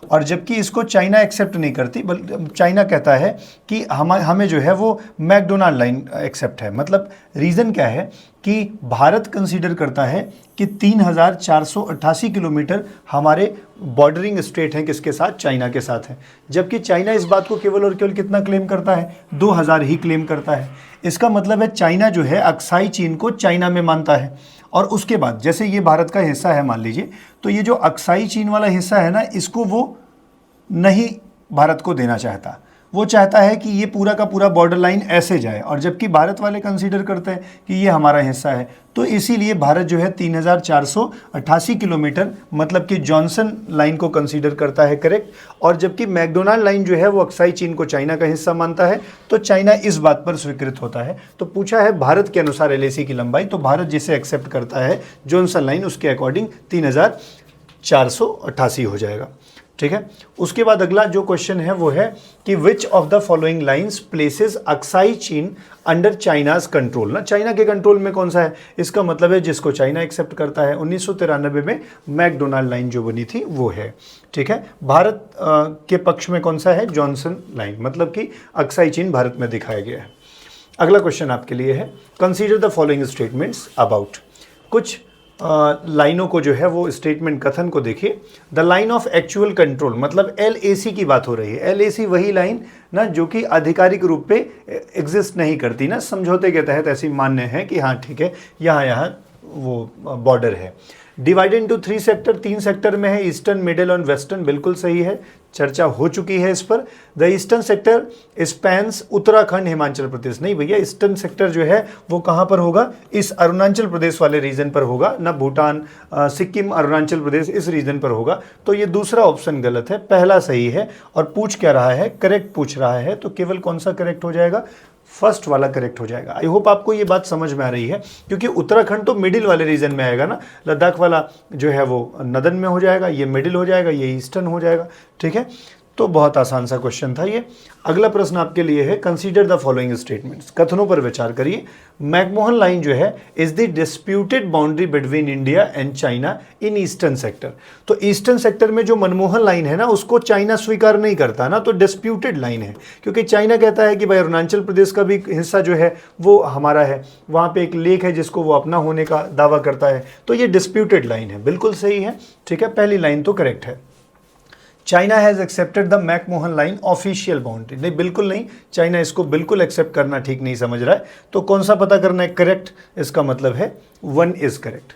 और जबकि इसको चाइना एक्सेप्ट नहीं करती, बल्कि चाइना कहता है कि हमें जो है वो मैकडोनाल्ड लाइन एक्सेप्ट है। मतलब रीज़न क्या है कि भारत कंसीडर करता है कि 3488 किलोमीटर हमारे बॉर्डरिंग स्टेट हैं किसके साथ, चाइना के साथ हैं। जबकि चाइना इस बात को केवल और केवल कितना क्लेम करता है, 2000 ही क्लेम करता है। इसका मतलब है चाइना जो है अक्साई चीन को चाइना में मानता है। और उसके बाद जैसे ये भारत का हिस्सा है मान लीजिए, तो ये जो अक्साई चीन वाला हिस्सा है ना, इसको वो नहीं भारत को देना चाहता। वो चाहता है कि ये पूरा का पूरा बॉर्डर लाइन ऐसे जाए, और जबकि भारत वाले कंसीडर करते हैं कि ये हमारा हिस्सा है। तो इसीलिए भारत जो है 3488 किलोमीटर मतलब कि जॉनसन लाइन को कंसीडर करता है करेक्ट। और जबकि मैकडोनाल्ड लाइन जो है वो अक्साई चीन को चाइना का हिस्सा मानता है, तो चाइना इस बात पर स्वीकृत होता है। तो पूछा है भारत के अनुसार LAC की लंबाई, तो भारत जिसे एक्सेप्ट करता है जॉनसन लाइन उसके अकॉर्डिंग 3488 हो जाएगा, ठीक है। उसके बाद अगला जो क्वेश्चन है वो है कि विच of the following lines places Aksai चीन अंडर चाइनाज कंट्रोल। ना चाइना के कंट्रोल में कौन सा है, इसका मतलब है जिसको चाइना एक्सेप्ट करता है। 1993 में मैकडोनाल्ड लाइन जो बनी थी वो है, ठीक है। भारत के पक्ष में कौन सा है, जॉनसन लाइन, मतलब कि अक्साई चीन भारत में दिखाया गया है। अगला क्वेश्चन आपके लिए है consider the following statements about. कुछ लाइनों को जो है वो स्टेटमेंट कथन को देखिए। The line of actual control, मतलब LAC की बात हो रही है। LAC वही लाइन ना जो कि आधिकारिक रूप पे एग्जिस्ट नहीं करती ना, समझौते के तहत ऐसी मान्य है कि हाँ ठीक है यहाँ वो बॉर्डर है। डिवाइडेड इनटू 3 सेक्टर, 3 सेक्टर में है, ईस्टर्न, मिडिल और वेस्टर्न, बिल्कुल सही है। चर्चा हो चुकी है इस पर। The eastern sector spans Uttarakhand Himachal Pradesh. नहीं भैया, ईस्टर्न सेक्टर जो है वो कहाँ पर होगा, इस अरुणाचल प्रदेश वाले रीजन पर होगा ना, भूटान सिक्किम अरुणाचल प्रदेश इस रीजन पर होगा। तो ये दूसरा ऑप्शन गलत है, पहला सही है। और पूछ क्या रहा है, करेक्ट पूछ रहा है, तो केवल कौन सा करेक्ट हो जाएगा, फर्स्ट वाला करेक्ट हो जाएगा। आई होप आपको ये बात समझ में आ रही है, क्योंकि उत्तराखंड तो मिडिल वाले रीजन में आएगा ना, लद्दाख वाला जो है वो नदन में हो जाएगा, ये मिडिल हो जाएगा, ये ईस्टर्न हो जाएगा। ठीक है, तो बहुत आसान सा क्वेश्चन था ये। अगला प्रश्न आपके लिए है, कंसीडर द फॉलोइंग स्टेटमेंट्स, कथनों पर विचार करिए। मैकमोहन लाइन जो है is the disputed boundary between India and China in eastern sector. तो ईस्टर्न सेक्टर में जो मनमोहन लाइन है ना, उसको चाइना स्वीकार नहीं करता ना, तो डिस्प्यूटेड लाइन है, क्योंकि चाइना कहता है कि भाई अरुणाचल प्रदेश का भी हिस्सा जो है वो हमारा है, वहाँ पे एक लेक है जिसको वो अपना होने का दावा करता है, तो ये डिस्प्यूटेड लाइन है। बिल्कुल सही है। ठीक है, पहली लाइन तो करेक्ट है। China has accepted the McMahon line official boundary. नहीं, बिल्कुल नहीं, चाइना इसको बिल्कुल एक्सेप्ट करना ठीक नहीं समझ रहा है। तो कौन सा पता करना है, करेक्ट, इसका मतलब है 1 इज करेक्ट,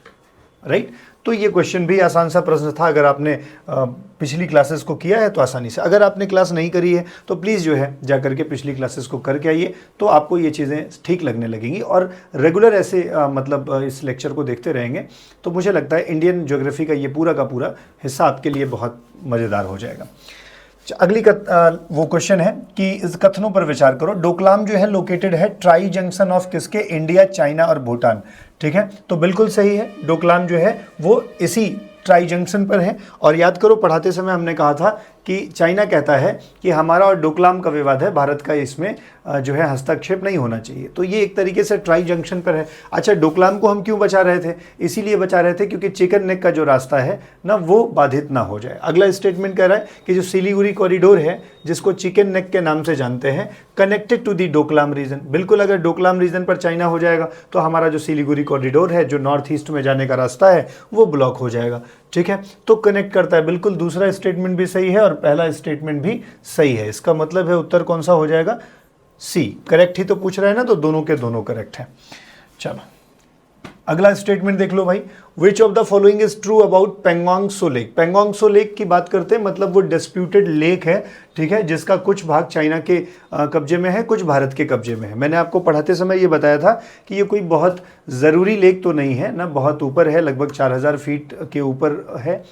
राइट। तो ये क्वेश्चन भी आसान सा प्रश्न था, अगर आपने पिछली क्लासेस को किया है तो आसानी से। अगर आपने क्लास नहीं करी है तो प्लीज़ जो है जा करके पिछली क्लासेस को करके आइए, तो आपको ये चीज़ें ठीक लगने लगेंगी। और रेगुलर ऐसे मतलब इस लेक्चर को देखते रहेंगे तो मुझे लगता है इंडियन ज्योग्राफी का ये पूरा का पूरा हिस्सा आपके लिए बहुत मज़ेदार हो जाएगा। अगली वो क्वेश्चन है कि इस कथनों पर विचार करो। डोकलाम जो है लोकेटेड है ट्राई जंक्शन ऑफ किसके, इंडिया, चाइना और भूटान। ठीक है, तो बिल्कुल सही है, डोकलाम जो है वो इसी ट्राई जंक्शन पर है। और याद करो, पढ़ाते समय हमने कहा था कि चाइना कहता है कि हमारा और डोकलाम का विवाद है, भारत का इसमें जो है हस्तक्षेप नहीं होना चाहिए। तो ये एक तरीके से ट्राई जंक्शन पर है। अच्छा, डोकलाम को हम क्यों बचा रहे थे, इसीलिए बचा रहे थे क्योंकि चिकन नेक का जो रास्ता है ना वो बाधित ना हो जाए। अगला स्टेटमेंट कह रहा है कि जो सिलीगुड़ी कॉरिडोर है, जिसको चिकन नेक के नाम से जानते हैं, connected to the Doklam region. बिल्कुल, अगर डोकलाम रीजन पर चाइना हो जाएगा तो हमारा जो सिलीगुड़ी कॉरिडोर है, जो नॉर्थ ईस्ट में जाने का रास्ता है, वो ब्लॉक हो जाएगा। ठीक है, तो कनेक्ट करता है। बिल्कुल, दूसरा स्टेटमेंट भी सही है और पहला स्टेटमेंट भी सही है। इसका मतलब है उत्तर कौन सा हो जाएगा, सी। करेक्ट ही तो पूछ रहा है ना, तो दोनों के दोनों करेक्ट है। चलो अगला स्टेटमेंट देख लो भाई। विच of the following is true about Pangong so lake. Pangong so lake की बात करते हैं, मतलब वो डिस्प्यूटेड लेक है, ठीक है, जिसका कुछ भाग चाइना के कब्जे में है, कुछ भारत के कब्जे में है। मैंने आपको पढ़ाते समय ये बताया था कि ये कोई बहुत ज़रूरी लेक तो नहीं है ना, बहुत ऊपर है, लगभग 4000 फीट के ऊपर है।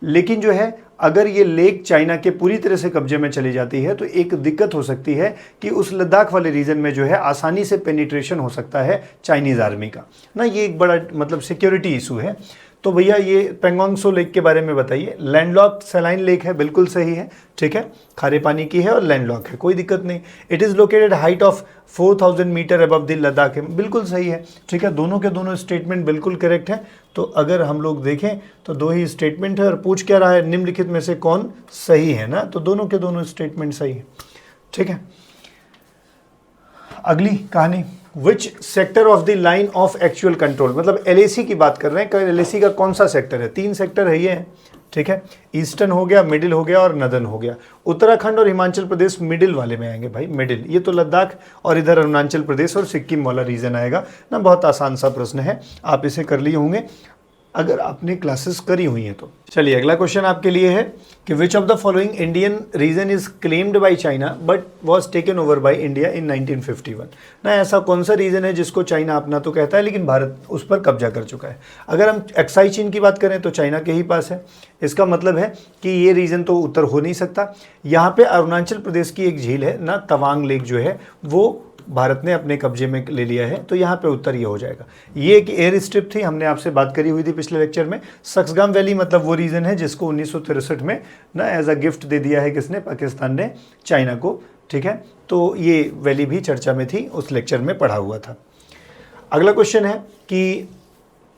लेकिन जो है, अगर ये लेक चाइना के पूरी तरह से कब्जे में चली जाती है तो एक दिक्कत हो सकती है कि उस लद्दाख वाले रीजन में जो है आसानी से पेनिट्रेशन हो सकता है चाइनीज़ आर्मी का ना, ये एक बड़ा मतलब सिक्योरिटी इशू है। तो भैया ये पेंगोंग सो लेक के बारे में बताइए। लैंडलॉक्ड सैलाइन लेक है, बिल्कुल सही है। ठीक है, खारे पानी की है और लैंडलॉक है, कोई दिक्कत नहीं। It is located height of 4000 metre above the Ladakh है, बिल्कुल सही है। ठीक है, दोनों के दोनों स्टेटमेंट बिल्कुल करेक्ट है। तो अगर हम लोग देखें तो दो ही स्टेटमेंट है और पूछ क्या रहा है, निम्नलिखित में से कौन सही है ना, तो दोनों के दोनों स्टेटमेंट सही है। ठीक है, अगली कहानी, which sector of the line of actual control, मतलब एलएसी की बात कर रहे हैं। एलएसी का कौन सा सेक्टर है, 3 सेक्टर है ये, ठीक है, ईस्टर्न हो गया, मिडिल हो गया और नदन हो गया। उत्तराखंड और हिमाचल प्रदेश मिडिल वाले में आएंगे भाई, मिडिल। ये तो लद्दाख और इधर अरुणाचल प्रदेश और सिक्किम वाला रीजन आएगा ना। बहुत आसान सा प्रश्न है, आप इसे कर लिए होंगे अगर आपने क्लासेस करी हुई हैं तो। चलिए अगला क्वेश्चन आपके लिए है कि विच of the following Indian reason is claimed by China but was taken over by India in 1951 ना। ऐसा कौन सा रीजन है जिसको चाइना अपना तो कहता है लेकिन भारत उस पर कब्जा कर चुका है। अगर हम एक्साई चीन की बात करें तो चाइना के ही पास है। इसका मतलब है कि ये रीजन तो उत्तर हो नहीं सकता। यहाँ पे अरुणाचल प्रदेश की एक झील है ना, तवांग लेक जो है वो भारत ने अपने कब्जे में ले लिया है, तो यहाँ पे उत्तर ये हो जाएगा। ये एक एयर स्ट्रिप थी, हमने आपसे बात करी हुई थी पिछले लेक्चर में। सक्सगाम वैली मतलब वो रीजन है जिसको 1963 में ना एज अ गिफ्ट दे दिया है किसने, पाकिस्तान ने चाइना को। ठीक है, तो ये वैली भी चर्चा में थी, उस लेक्चर में पढ़ा हुआ था। अगला क्वेश्चन है कि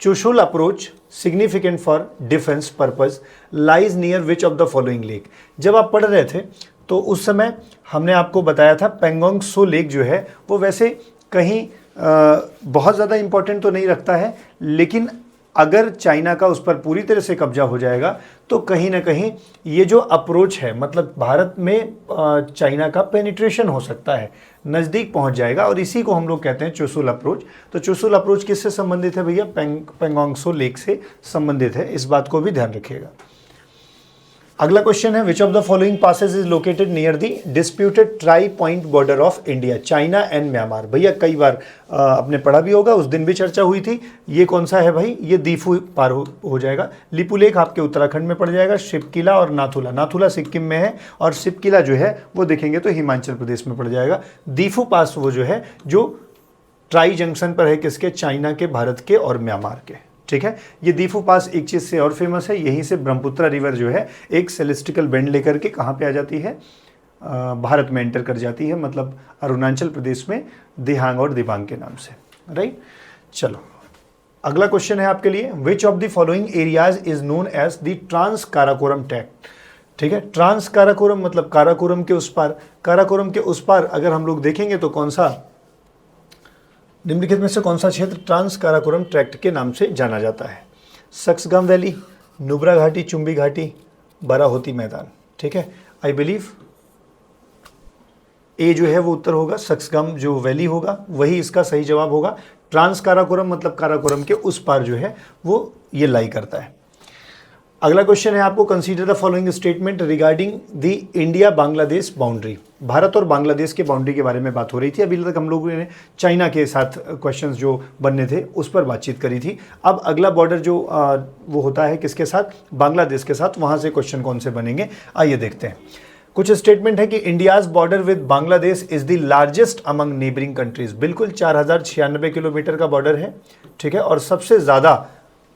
Chushul approach significant for defence purpose lies near which of the following lake. जब आप पढ़ रहे थे तो उस समय हमने आपको बताया था पेंगोंग सो लेक जो है वो वैसे कहीं बहुत ज़्यादा इंपॉर्टेंट तो नहीं रखता है, लेकिन अगर चाइना का उस पर पूरी तरह से कब्जा हो जाएगा तो कहीं ना कहीं ये जो अप्रोच है मतलब भारत में चाइना का पेनिट्रेशन हो सकता है, नज़दीक पहुंच जाएगा, और इसी को हम लोग कहते हैं चुशुल अप्रोच। तो चुशुल अप्रोच किससे संबंधित है भैया, पेंगोंग सो लेक से संबंधित है, इस बात को भी ध्यान रखिएगा। अगला क्वेश्चन है which of the following passes is located near the disputed try point border of India, China and Myanmar. भैया कई बार आपने पढ़ा भी होगा, उस दिन भी चर्चा हुई थी। ये कौन सा है भाई, ये दीफू पार हो जाएगा। लिपुलेख आपके उत्तराखंड में पड़ जाएगा, शिपकिला और नाथुला, नाथुला सिक्किम में है और शिपकिला जो है वो देखेंगे तो हिमाचल प्रदेश में पड़ जाएगा। दीफू पास वो जो है जो ट्राई जंक्शन पर है, किसके, चाइना के, भारत के और म्यांमार के। ठीक है, ये दीफू पास एक चीज़ से और फेमस है, यहीं से ब्रह्मपुत्रा रिवर जो है एक सेलेस्टिकल बेंड लेकर के कहाँ पे आ जाती है, भारत में एंटर कर जाती है, मतलब अरुणाचल प्रदेश में दिहांग और दिबांग के नाम से। राइट, चलो अगला क्वेश्चन है आपके लिए, which of the following areas is known as the trans Karakoram tract. ठीक है, ट्रांस काराकोरम मतलब काराकोरम के उस पार, काराकोरम के उस पार अगर हम लोग देखेंगे तो कौन सा, निम्नलिखित में से कौन सा क्षेत्र ट्रांस काराकोरम ट्रैक्ट के नाम से जाना जाता है, सक्सगाम वैली, नुब्रा घाटी, चुंबी घाटी, बाराहोती मैदान। ठीक है, आई बिलीव ए जो है वो उत्तर होगा, सक्सगाम जो वैली होगा वही इसका सही जवाब होगा। ट्रांस काराकोरम मतलब काराकोरम के उस पार जो है वो ये लाई करता है। अगला क्वेश्चन है आपको, consider the following statement regarding the India Bangladesh boundary. Bharat और बांग्लादेश के बाउंड्री के बारे में बात हो रही थी। अभी तक हम लोगों ने चाइना के साथ क्वेश्चंस जो बनने थे उस पर बातचीत करी थी। अब अगला बॉर्डर जो वो होता है किसके साथ, बांग्लादेश के साथ, वहाँ से क्वेश्चन कौन से बनेंगे आइए देखते हैं। कुछ स्टेटमेंट है कि India's border with Bangladesh is the largest among neighbouring countries. बिल्कुल 4096 किलोमीटर का बॉर्डर है। ठीक है, और सबसे ज़्यादा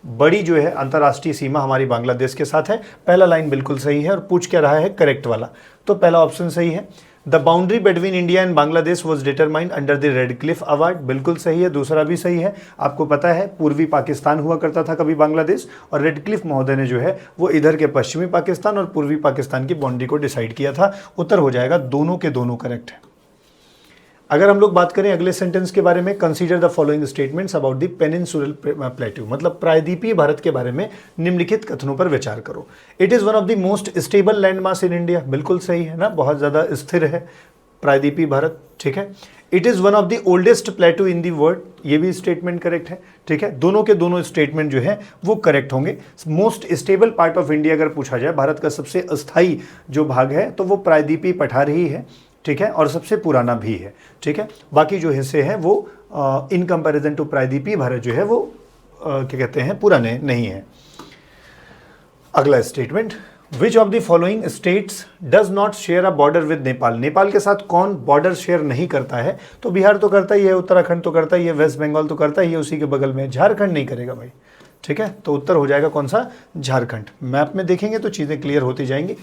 बड़ी जो है अंतर्राष्ट्रीय सीमा हमारी बांग्लादेश के साथ है। पहला लाइन बिल्कुल सही है और पूछ क्या रहा है करेक्ट वाला, तो पहला ऑप्शन सही है। The boundary between India and Bangladesh was determined under the red Cliff award, बिल्कुल सही है। दूसरा भी सही है। आपको पता है पूर्वी पाकिस्तान हुआ करता था कभी बांग्लादेश, और रेड क्लिफ महोदय ने जो है वो इधर के पश्चिमी पाकिस्तान और पूर्वी पाकिस्तान की बाउंड्री को डिसाइड किया था। उत्तर हो जाएगा दोनों के दोनों करेक्ट है। अगर हम लोग बात करें अगले सेंटेंस के बारे में, consider the following statements about the peninsular plateau, मतलब प्रायद्वीपीय भारत के बारे में निम्नलिखित कथनों पर विचार करो। It is one of the most stable land mass in India, बिल्कुल सही है ना, बहुत ज़्यादा स्थिर है प्रायद्वीपीय भारत। ठीक है, it is one of the oldest plateau in the world, ये भी स्टेटमेंट करेक्ट है। ठीक है, दोनों के दोनों स्टेटमेंट जो है वो करेक्ट होंगे। Most stable part of India अगर पूछा जाए, भारत का सबसे अस्थायी जो भाग है तो वो प्रायद्वीपीय पठार ही है। ठीक है, और सबसे पुराना भी है। ठीक है, बाकी जो हिस्से हैं वो इन कंपैरिजन टू प्रायद्वीपीय भारत जो है वो क्या कहते हैं, पुराने नहीं है। अगला statement, which of the following states does not share a border with Nepal. Nepal के साथ कौन बॉर्डर शेयर नहीं करता है, तो बिहार तो करता ही है, उत्तराखंड तो करता ही है, वेस्ट बंगाल तो करता ही है, उसी के बगल में झारखंड नहीं करेगा भाई। ठीक है, तो उत्तर हो जाएगा कौन सा, झारखंड। मैप में देखेंगे तो चीज़ें क्लियर होती जाएंगी।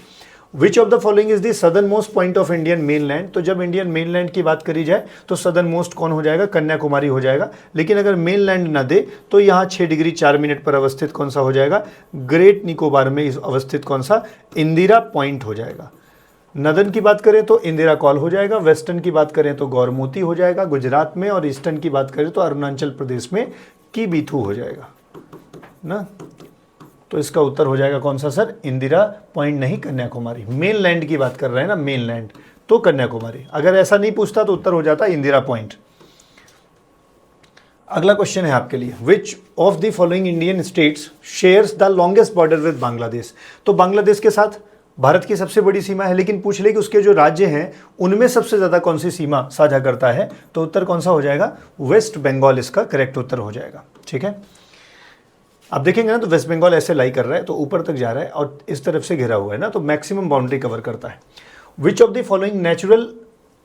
विच of the following is the southern most point of Indian mainland, तो जब इंडियन मेनलैंड की बात करी जाए तो सदर्न मोस्ट कौन हो जाएगा, कन्याकुमारी हो जाएगा। लेकिन अगर मेनलैंड ना दे तो यहाँ 6 डिग्री 4 मिनट पर अवस्थित कौन सा हो जाएगा, ग्रेट निकोबार में अवस्थित कौन सा, इंदिरा पॉइंट हो जाएगा। नदन की बात करें तो इंदिरा कॉल हो जाएगा, वेस्टर्न की बात करें तो गौरमोती हो जाएगा गुजरात में, और ईस्टर्न की बात करें तो अरुणाचल प्रदेश में कीबीथू हो जाएगा ना। तो इसका उत्तर हो जाएगा कौन सा सर, इंदिरा पॉइंट नहीं, कन्याकुमारी। मेनलैंड की बात कर रहे हैं ना, मेनलैंड तो कन्याकुमारी। अगर ऐसा नहीं पूछता तो उत्तर हो जाता इंदिरा पॉइंट। अगला क्वेश्चन है आपके लिए, which of the following Indian states shares the longest border with Bangladesh. तो बांग्लादेश के साथ भारत की सबसे बड़ी सीमा है, लेकिन पूछ ले कि उसके जो राज्य हैं उनमें सबसे ज़्यादा कौन सी सीमा साझा करता है, तो उत्तर कौन सा हो जाएगा, वेस्ट बंगाल इसका करेक्ट उत्तर हो जाएगा। ठीक है, आप देखेंगे ना तो वेस्ट बंगाल ऐसे लाई कर रहा है तो ऊपर तक जा रहा है और इस तरफ से घिरा हुआ है ना, तो मैक्सिमम बाउंड्री कवर करता है। Which of the following natural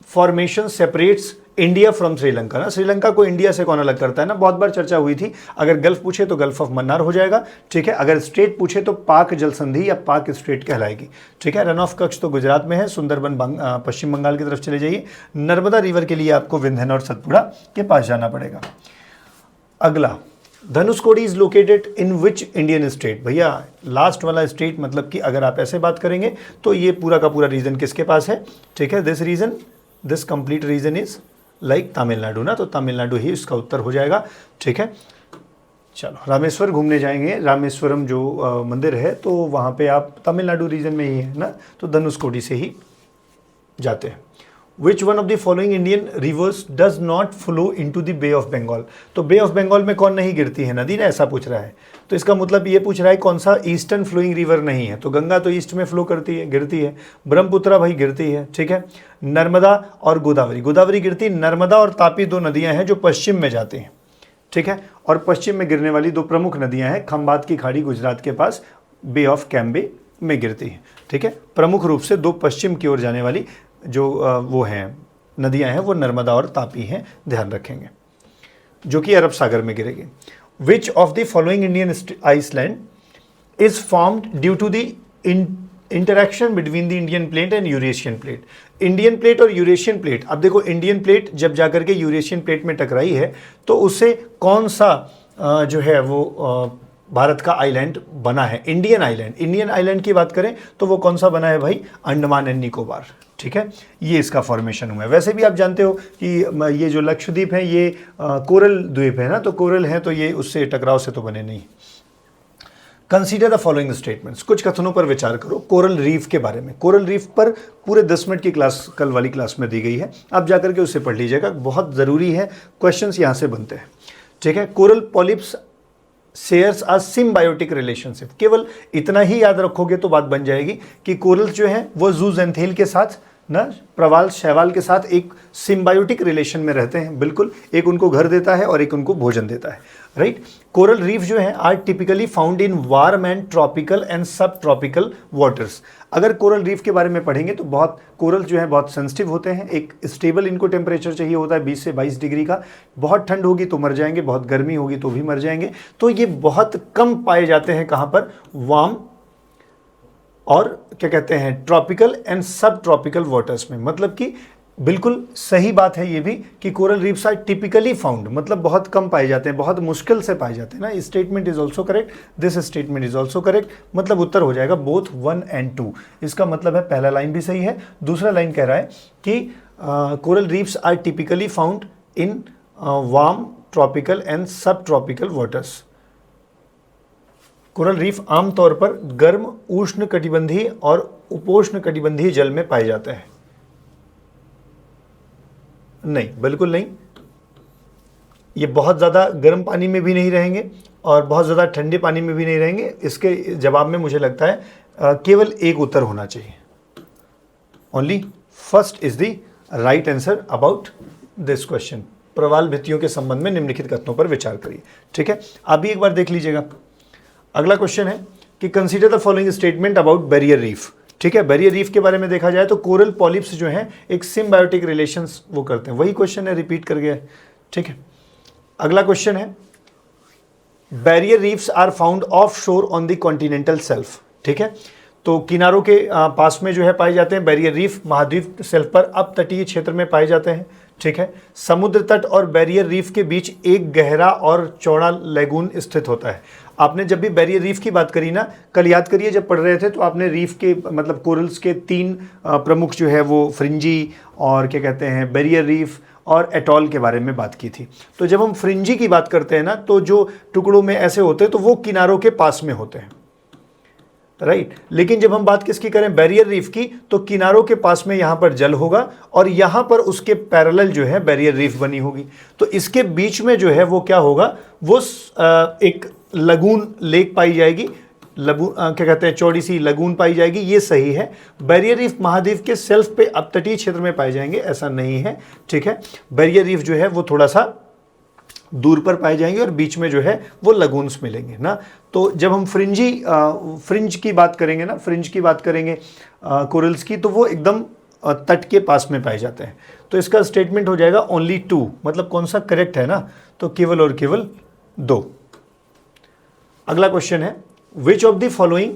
formation separates India from Sri Lanka. ना श्रीलंका को इंडिया से कौन अलग करता है ना, बहुत बार चर्चा हुई थी। अगर गल्फ पूछे तो गल्फ ऑफ मन्नार हो जाएगा। ठीक है, अगर स्टेट पूछे तो पाक जल संधि या पाक स्टेट कहलाएगी। ठीक है, रन ऑफ कच्छ तो गुजरात में है, सुंदरबन पश्चिम बंगाल की तरफ चले जाइए। नर्मदा रिवर के लिए आपको विंध्यन और सतपुड़ा के पास जाना पड़ेगा। अगला, Dhanushkodi is located in which Indian state. भैया लास्ट वाला स्टेट, मतलब कि अगर आप ऐसे बात करेंगे तो ये पूरा का पूरा रीजन किसके पास है। ठीक है, this complete region is like Tamil Nadu ना, तो तमिलनाडु ही इसका उत्तर हो जाएगा। ठीक है, चलो रामेश्वर घूमने जाएंगे, रामेश्वरम जो मंदिर है तो वहाँ पे आप तमिलनाडु रीजन में ही है ना, तो धनुषकोडी से ही जाते हैं। Which one of the following Indian rivers does not flow into the Bay of Bengal. तो बे ऑफ बंगाल में कौन नहीं गिरती है नदी, ने ऐसा पूछ रहा है। तो इसका मतलब ये पूछ रहा है कौन सा ईस्टर्न फ्लोइंग रिवर नहीं है। तो गंगा तो ईस्ट में फ्लो करती है, गिरती है। ब्रह्मपुत्रा भाई गिरती है, ठीक है। नर्मदा और गोदावरी, गोदावरी गिरती, नर्मदा और तापी दो नदियां हैं जो पश्चिम में जाती हैं, ठीक है। और पश्चिम में गिरने वाली दो प्रमुख नदियां हैं, खंबात की खाड़ी गुजरात के पास बे ऑफ कैम्बे में गिरती है, ठीक है। प्रमुख रूप से दो पश्चिम की ओर जाने वाली जो वो हैं नदियां हैं वो नर्मदा और तापी हैं, ध्यान रखेंगे, जो कि अरब सागर में गिरेगी। Which of the following Indian island is formed due to the interaction between the Indian plate and Eurasian plate. Indian plate और यूरेशियन प्लेट, अब देखो इंडियन प्लेट जब जाकर के यूरेशियन प्लेट में टकराई है तो उससे कौन सा जो है वो भारत का आइलैंड बना है, इंडियन आइलैंड। इंडियन आइलैंड की बात करें तो वो कौन सा बना है भाई, अंडमान एंड निकोबार, ठीक है। ये इसका फॉर्मेशन हुआ है। वैसे भी आप जानते हो कि ये जो लक्षद्वीप है ये कोरल द्वीप है ना, तो कोरल है तो ये उससे टकराव से तो बने नहीं। कंसीडर द फॉलोइंग स्टेटमेंट्स, कुछ कथनों पर विचार करो कोरल रीफ के बारे में। कोरल रीफ पर पूरे 10 मिनट की क्लास कल वाली क्लास में दी गई है, आप जाकर के उससे पढ़ लीजिएगा, बहुत ज़रूरी है, क्वेश्चंस यहाँ से बनते हैं, ठीक है। कोरल पॉलिप्स शेयर्स आ सिम्बायोटिक रिलेशनशिप, केवल इतना ही याद रखोगे तो बात बन जाएगी कि कोरल्स जो है वो जूजेंथेल के साथ ना प्रवाल शैवाल के साथ एक सिम्बायोटिक रिलेशन में रहते हैं, बिल्कुल, एक उनको घर देता है और एक उनको भोजन देता है, राइट। कोरल रीफ जो है are typically found in warm and tropical and sub tropical waters. अगर कोरल रीफ के बारे में पढ़ेंगे तो बहुत कोरल जो है बहुत सेंसिटिव होते हैं, एक स्टेबल इनको टेम्परेचर चाहिए होता है 20 से 22 डिग्री का, बहुत ठंड होगी तो मर जाएंगे, बहुत गर्मी होगी तो भी मर जाएंगे। तो ये बहुत कम पाए जाते हैं कहाँ पर, वार्म और क्या कहते हैं tropical and sub tropical waters में। मतलब कि बिल्कुल सही बात है ये भी कि coral reefs are typically found, मतलब बहुत कम पाए जाते हैं, बहुत मुश्किल से पाए जाते हैं ना। Statement is also correct, this statement is also correct, मतलब उत्तर हो जाएगा बोथ 1 and 2। इसका मतलब है पहला लाइन भी सही है, दूसरा लाइन कह रहा है कि coral reefs are typically found in warm tropical and sub tropical waters. Coral reef आमतौर पर गर्म उष्ण कटिबंधीय और उपोष्ण कटिबंधीय जल में पाए जाते हैं। नहीं, बिल्कुल नहीं, ये बहुत ज़्यादा गर्म पानी में भी नहीं रहेंगे और बहुत ज़्यादा ठंडे पानी में भी नहीं रहेंगे। इसके जवाब में मुझे लगता है केवल एक उत्तर होना चाहिए, only first is the right answer about this question. प्रवाल भित्तियों के संबंध में निम्नलिखित कथनों पर विचार करिए, ठीक है। आप भी एक बार देख लीजिएगा। अगला क्वेश्चन है कि consider the following statement about barrier reef, ठीक है। बैरियर रीफ के बारे में देखा जाए तो कोरल पॉलिप्स जो हैं एक सिम्बायोटिक रिलेशंस वो करते हैं, वही क्वेश्चन है, रिपीट कर गया है, ठीक है। अगला क्वेश्चन है barrier reefs are found off shore on the continental shelf, ठीक है। तो किनारों के पास में जो है पाए जाते हैं बैरियर रीफ, महाद्वीप शेल्फ पर अब तटीय क्षेत्र में पाए जाते हैं, ठीक है। समुद्र तट और बैरियर रीफ के बीच एक गहरा और चौड़ा लैगून स्थित होता है। आपने जब भी बैरियर रीफ की बात करी ना, कल याद करिए जब पढ़ रहे थे तो आपने रीफ के मतलब कोरल्स के 3 प्रमुख जो है वो फ्रिंजी और क्या कहते हैं बैरियर रीफ और एटॉल के बारे में बात की थी। तो जब हम फ्रिंजी की बात करते हैं ना तो जो टुकड़ों में ऐसे होते हैं तो वो किनारों के पास में होते हैं, राइट। लेकिन जब हम बात किसकी करें बैरियर रीफ की, तो किनारों के पास में यहाँ पर जल होगा और यहाँ पर उसके पैरेलल जो है बैरियर रीफ बनी होगी। तो इसके बीच में जो है वो क्या होगा, वो एक लगून लेक पाई जाएगी, क्या कहते हैं चौड़ी सी लगून पाई जाएगी, ये सही है। बैरियर रीफ महाद्वीप के सेल्फ पे अपतटीय क्षेत्र में पाए जाएंगे, ऐसा नहीं है, ठीक है। बैरियर रीफ जो है वो थोड़ा सा दूर पर पाए जाएंगे और बीच में जो है वो लगून्स मिलेंगे ना। तो जब हम फ्रिंज की बात करेंगे ना, फ्रिंज की बात करेंगे कोरल्स की, तो वो एकदम तट के पास में पाए जाते हैं। तो इसका स्टेटमेंट हो जाएगा ओनली 2, मतलब कौन सा करेक्ट है ना, तो केवल और केवल 2। अगला क्वेश्चन है which of the following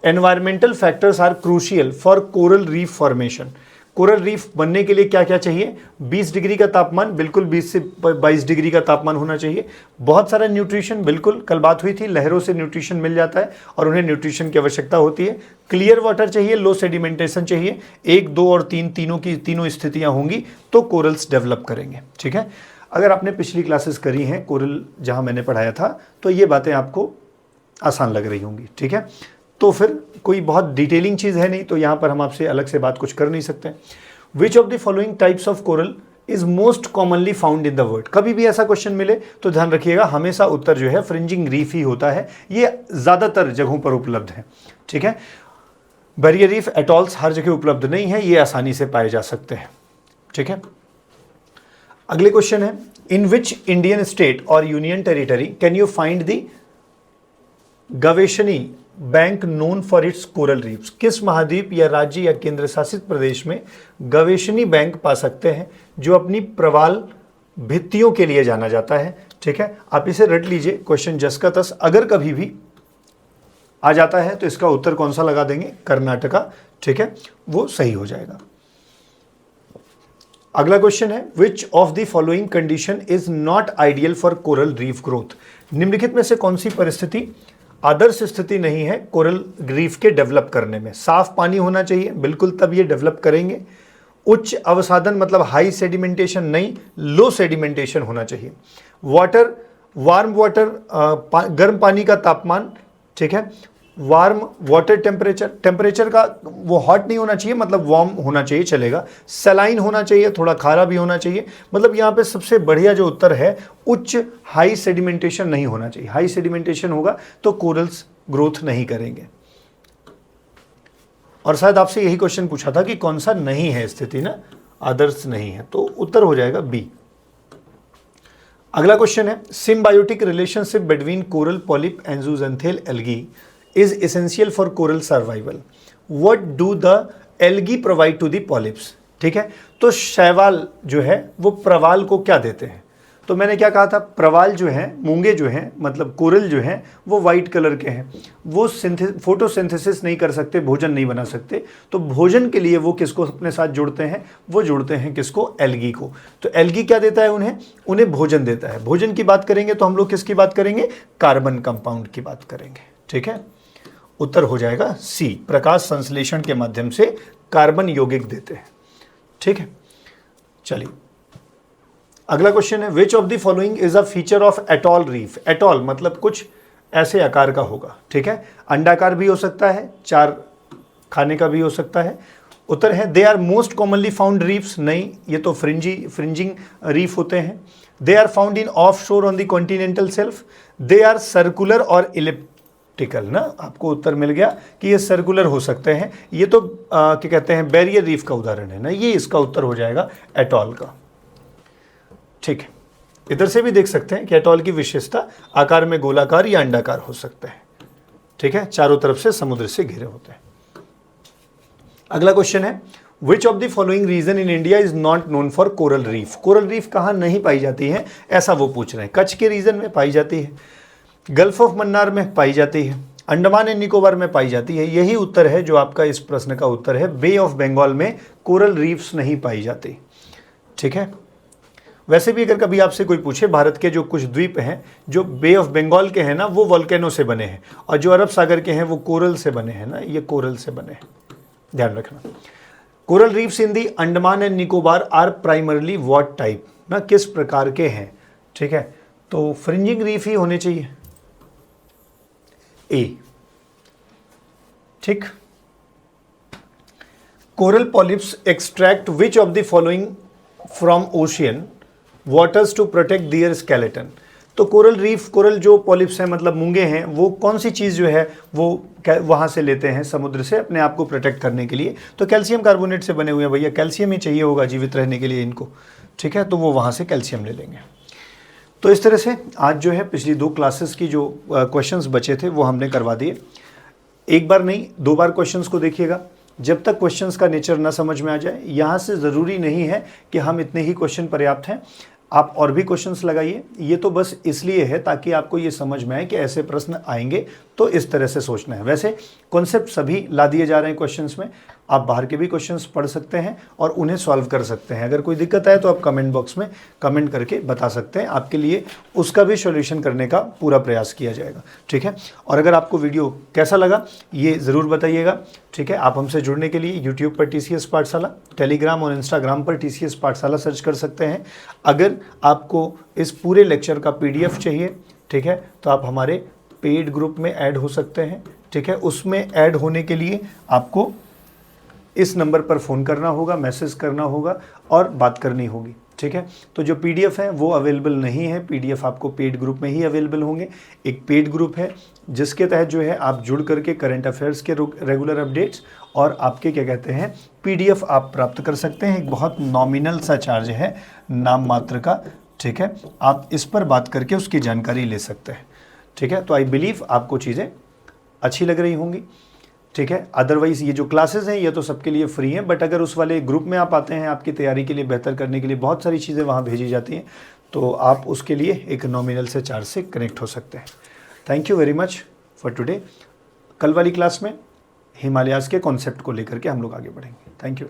environmental factors are crucial for coral reef formation. Coral reef बनने के लिए क्या क्या चाहिए, 20 डिग्री का तापमान, बिल्कुल 20 से 22 डिग्री का तापमान होना चाहिए। बहुत सारा न्यूट्रिशन, बिल्कुल कल बात हुई थी, लहरों से न्यूट्रिशन मिल जाता है और उन्हें न्यूट्रिशन की आवश्यकता होती है। क्लियर वाटर चाहिए, लो सेडिमेंटेशन चाहिए, 1, 2 और 3 तीनों स्थितियां होंगी तो कोरल्स डेवलप करेंगे, ठीक है। अगर आपने पिछली क्लासेस करी हैं कोरल जहां मैंने पढ़ाया था तो ये बातें आपको आसान लग रही होंगी, ठीक है। तो फिर कोई बहुत डिटेलिंग चीज़ है नहीं, तो यहाँ पर हम आपसे अलग से बात कुछ कर नहीं सकते। विच of the following types of coral is most commonly found in the world. कभी भी ऐसा क्वेश्चन मिले तो ध्यान रखिएगा, हमेशा उत्तर जो है फ्रिंजिंग रीफ ही होता है, ये ज्यादातर जगहों पर उपलब्ध है। ठीक है, बैरियर रीफ एटॉल्स हर जगह उपलब्ध नहीं है, ये आसानी से पाए जा सकते हैं। ठीक है, अगले क्वेश्चन है, इन विच इंडियन स्टेट और union territory can you find the Gaveshani bank known for its coral reefs. किस महाद्वीप या राज्य या केंद्र शासित प्रदेश में गवेषणी बैंक पा सकते हैं जो अपनी प्रवाल भित्तियों के लिए जाना जाता है। ठीक है, आप इसे रट लीजिए, क्वेश्चन जस का तस अगर कभी भी आ जाता है तो इसका उत्तर कौन सा लगा देंगे, कर्नाटका। ठीक है, वो सही हो जाएगा। अगला क्वेश्चन है, which of the following condition is not ideal for coral reef growth. निम्नलिखित में से कौन सी परिस्थिति आदर्श स्थिति नहीं है कोरल रीफ के डेवलप करने में। साफ पानी होना चाहिए, बिल्कुल, तब ये डेवलप करेंगे। उच्च अवसादन मतलब हाई सेडिमेंटेशन नहीं, लो सेडिमेंटेशन होना चाहिए। वाटर, वार्म वाटर, गर्म पानी का तापमान। ठीक है, वार्म वाटर टेम्परेचर, टेम्परेचर का वो हॉट नहीं होना चाहिए, मतलब वार्म होना चाहिए, चलेगा। सलाइन होना चाहिए, थोड़ा खारा भी होना चाहिए। मतलब यहाँ पे सबसे बढ़िया जो उत्तर है, उच्च हाई सेडिमेंटेशन नहीं होना चाहिए। हाई सेडिमेंटेशन होगा तो कोरल्स ग्रोथ नहीं करेंगे। और शायद आपसे यही क्वेश्चन पूछा था कि कौन सा नहीं है स्थिति ना, आदर्श नहीं है, तो उत्तर हो जाएगा बी। अगला क्वेश्चन है, symbiotic relationship between coral polyp and zooxanthellae algae is essential for coral survival. What do the algae provide to the polyps? ठीक है, तो शैवाल जो है वो प्रवाल को क्या देते हैं। तो मैंने क्या कहा था, प्रवाल जो है, मूंगे जो हैं, मतलब कोरल जो हैं, वो वाइट कलर के हैं, वो फोटोसिंथेसिस नहीं कर सकते, भोजन नहीं बना सकते। तो भोजन के लिए वो किसको अपने साथ जोड़ते हैं, वो जोड़ते हैं किसको, एल्गी को। तो एल्गी क्या देता है उन्हें, उन्हें भोजन देता है। भोजन की बात करेंगे तो हम लोग किसकी बात करेंगे, कार्बन कंपाउंड की बात करेंगे। ठीक है, उत्तर हो जाएगा सी, प्रकाश संश्लेषण के माध्यम से कार्बन यौगिक देते हैं। ठीक है, चलिए अगला क्वेश्चन है, which of the following is a feature of atoll reef. Atoll मतलब कुछ ऐसे आकार का होगा। ठीक है, अंडाकार भी हो सकता है, चार खाने का भी हो सकता है। उत्तर है, they are most commonly found reefs. नहीं, ये तो फ्रिंजिंग रीफ होते हैं। They are found in off shore on the continental shelf. They are circular और इलिप्टिकल ना, आपको उत्तर मिल गया कि ये सर्कुलर हो सकते हैं। ये तो क्या कहते हैं, बैरियर रीफ का उदाहरण है ना, ये इसका उत्तर हो जाएगा एटॉल का। ठीक है, इधर से भी देख सकते हैं कि एटॉल की विशेषता आकार में गोलाकार या अंडाकार हो सकता है। ठीक है, चारों तरफ से समुद्र से घिरे होते हैं। अगला क्वेश्चन है, which of the following region in India is not known for coral reef. Coral reef कहाँ नहीं पाई जाती है, ऐसा वो पूछ रहे हैं। कच्छ के रीजन में पाई जाती है, गल्फ ऑफ मन्नार में पाई जाती है, अंडमान एंड निकोबार में पाई जाती है। यही उत्तर है जो आपका इस प्रश्न का उत्तर है। बे ऑफ बंगाल में कोरल रीफ्स नहीं पाई जाती। ठीक है, वैसे भी अगर कभी आपसे कोई पूछे, भारत के जो कुछ द्वीप हैं जो बे ऑफ बंगाल के हैं ना, वो वोल्केनो से बने हैं, और जो अरब सागर के हैं वो कोरल से बने हैं ना, ये कोरल से बने हैं, ध्यान रखना। Coral reefs in the Andaman and Nicobar are primarily what type ना, किस प्रकार के हैं। ठीक है, तो फ्रिंजिंग रीफ ही होने चाहिए, ए। ठीक, coral polyps extract which of the following from ocean waters to protect their skeleton. तो कोरल रीफ, कोरल जो पॉलिप्स हैं मतलब मूंगे हैं, वो कौन सी चीज़ जो है वो वहाँ से लेते हैं, समुद्र से, अपने आप को प्रोटेक्ट करने के लिए। तो कैल्शियम कार्बोनेट से बने हुए हैं भैया, कैल्शियम ही चाहिए होगा जीवित रहने के लिए इनको। ठीक है, तो वो वहाँ से कैल्शियम ले लेंगे। तो इस तरह से आज जो है पिछली 2 क्लासेस की जो क्वेश्चंस बचे थे वो हमने करवा दिए। एक बार नहीं, 2 बार क्वेश्चंस को देखिएगा, जब तक क्वेश्चंस का नेचर ना समझ में आ जाए। यहाँ से ज़रूरी नहीं है कि हम इतने ही क्वेश्चन पर्याप्त हैं, आप और भी क्वेश्चंस लगाइए। ये तो बस इसलिए है ताकि आपको ये समझ में आए कि ऐसे प्रश्न आएंगे तो इस तरह से सोचना है। वैसे कॉन्सेप्ट सभी ला दिए जा रहे हैं क्वेश्चंस में, आप बाहर के भी क्वेश्चंस पढ़ सकते हैं और उन्हें सॉल्व कर सकते हैं। अगर कोई दिक्कत आए तो आप कमेंट बॉक्स में कमेंट करके बता सकते हैं, आपके लिए उसका भी सॉल्यूशन करने का पूरा प्रयास किया जाएगा। ठीक है, और अगर आपको वीडियो कैसा लगा ये ज़रूर बताइएगा। ठीक है, आप हमसे जुड़ने के लिए यूट्यूब पर TCS पाठशाला, टेलीग्राम और इंस्टाग्राम पर TCS पाठशाला सर्च कर सकते हैं। अगर आपको इस पूरे लेक्चर का PDF चाहिए, ठीक है, तो आप हमारे पेड ग्रुप में ऐड हो सकते हैं। ठीक है, उसमें ऐड होने के लिए आपको इस नंबर पर फ़ोन करना होगा, मैसेज करना होगा और बात करनी होगी, ठीक है। तो जो पीडीएफ है वो अवेलेबल नहीं है, पीडीएफ आपको पेड ग्रुप में ही अवेलेबल होंगे। एक पेड ग्रुप है जिसके तहत जो है आप जुड़ करके करंट अफेयर्स के रेगुलर अपडेट्स और आपके क्या कहते हैं पीडीएफ आप प्राप्त कर सकते हैं। एक बहुत नॉमिनल सा चार्ज है, नाम मात्र का, ठीक है। आप इस पर बात करके उसकी जानकारी ले सकते हैं, ठीक है। तो आई बिलीव आपको चीज़ें अच्छी लग रही होंगी, ठीक है। अदरवाइज़ ये जो क्लासेस हैं ये तो सबके लिए फ्री हैं, बट अगर उस वाले ग्रुप में आप आते हैं, आपकी तैयारी के लिए बेहतर करने के लिए बहुत सारी चीज़ें वहाँ भेजी जाती हैं, तो आप उसके लिए एक नॉमिनल से चार्ज से कनेक्ट हो सकते हैं। Thank you very much for today. कल वाली क्लास में हिमालयाज़ के कॉन्सेप्ट को लेकर के हम लोग आगे बढ़ेंगे। Thank you.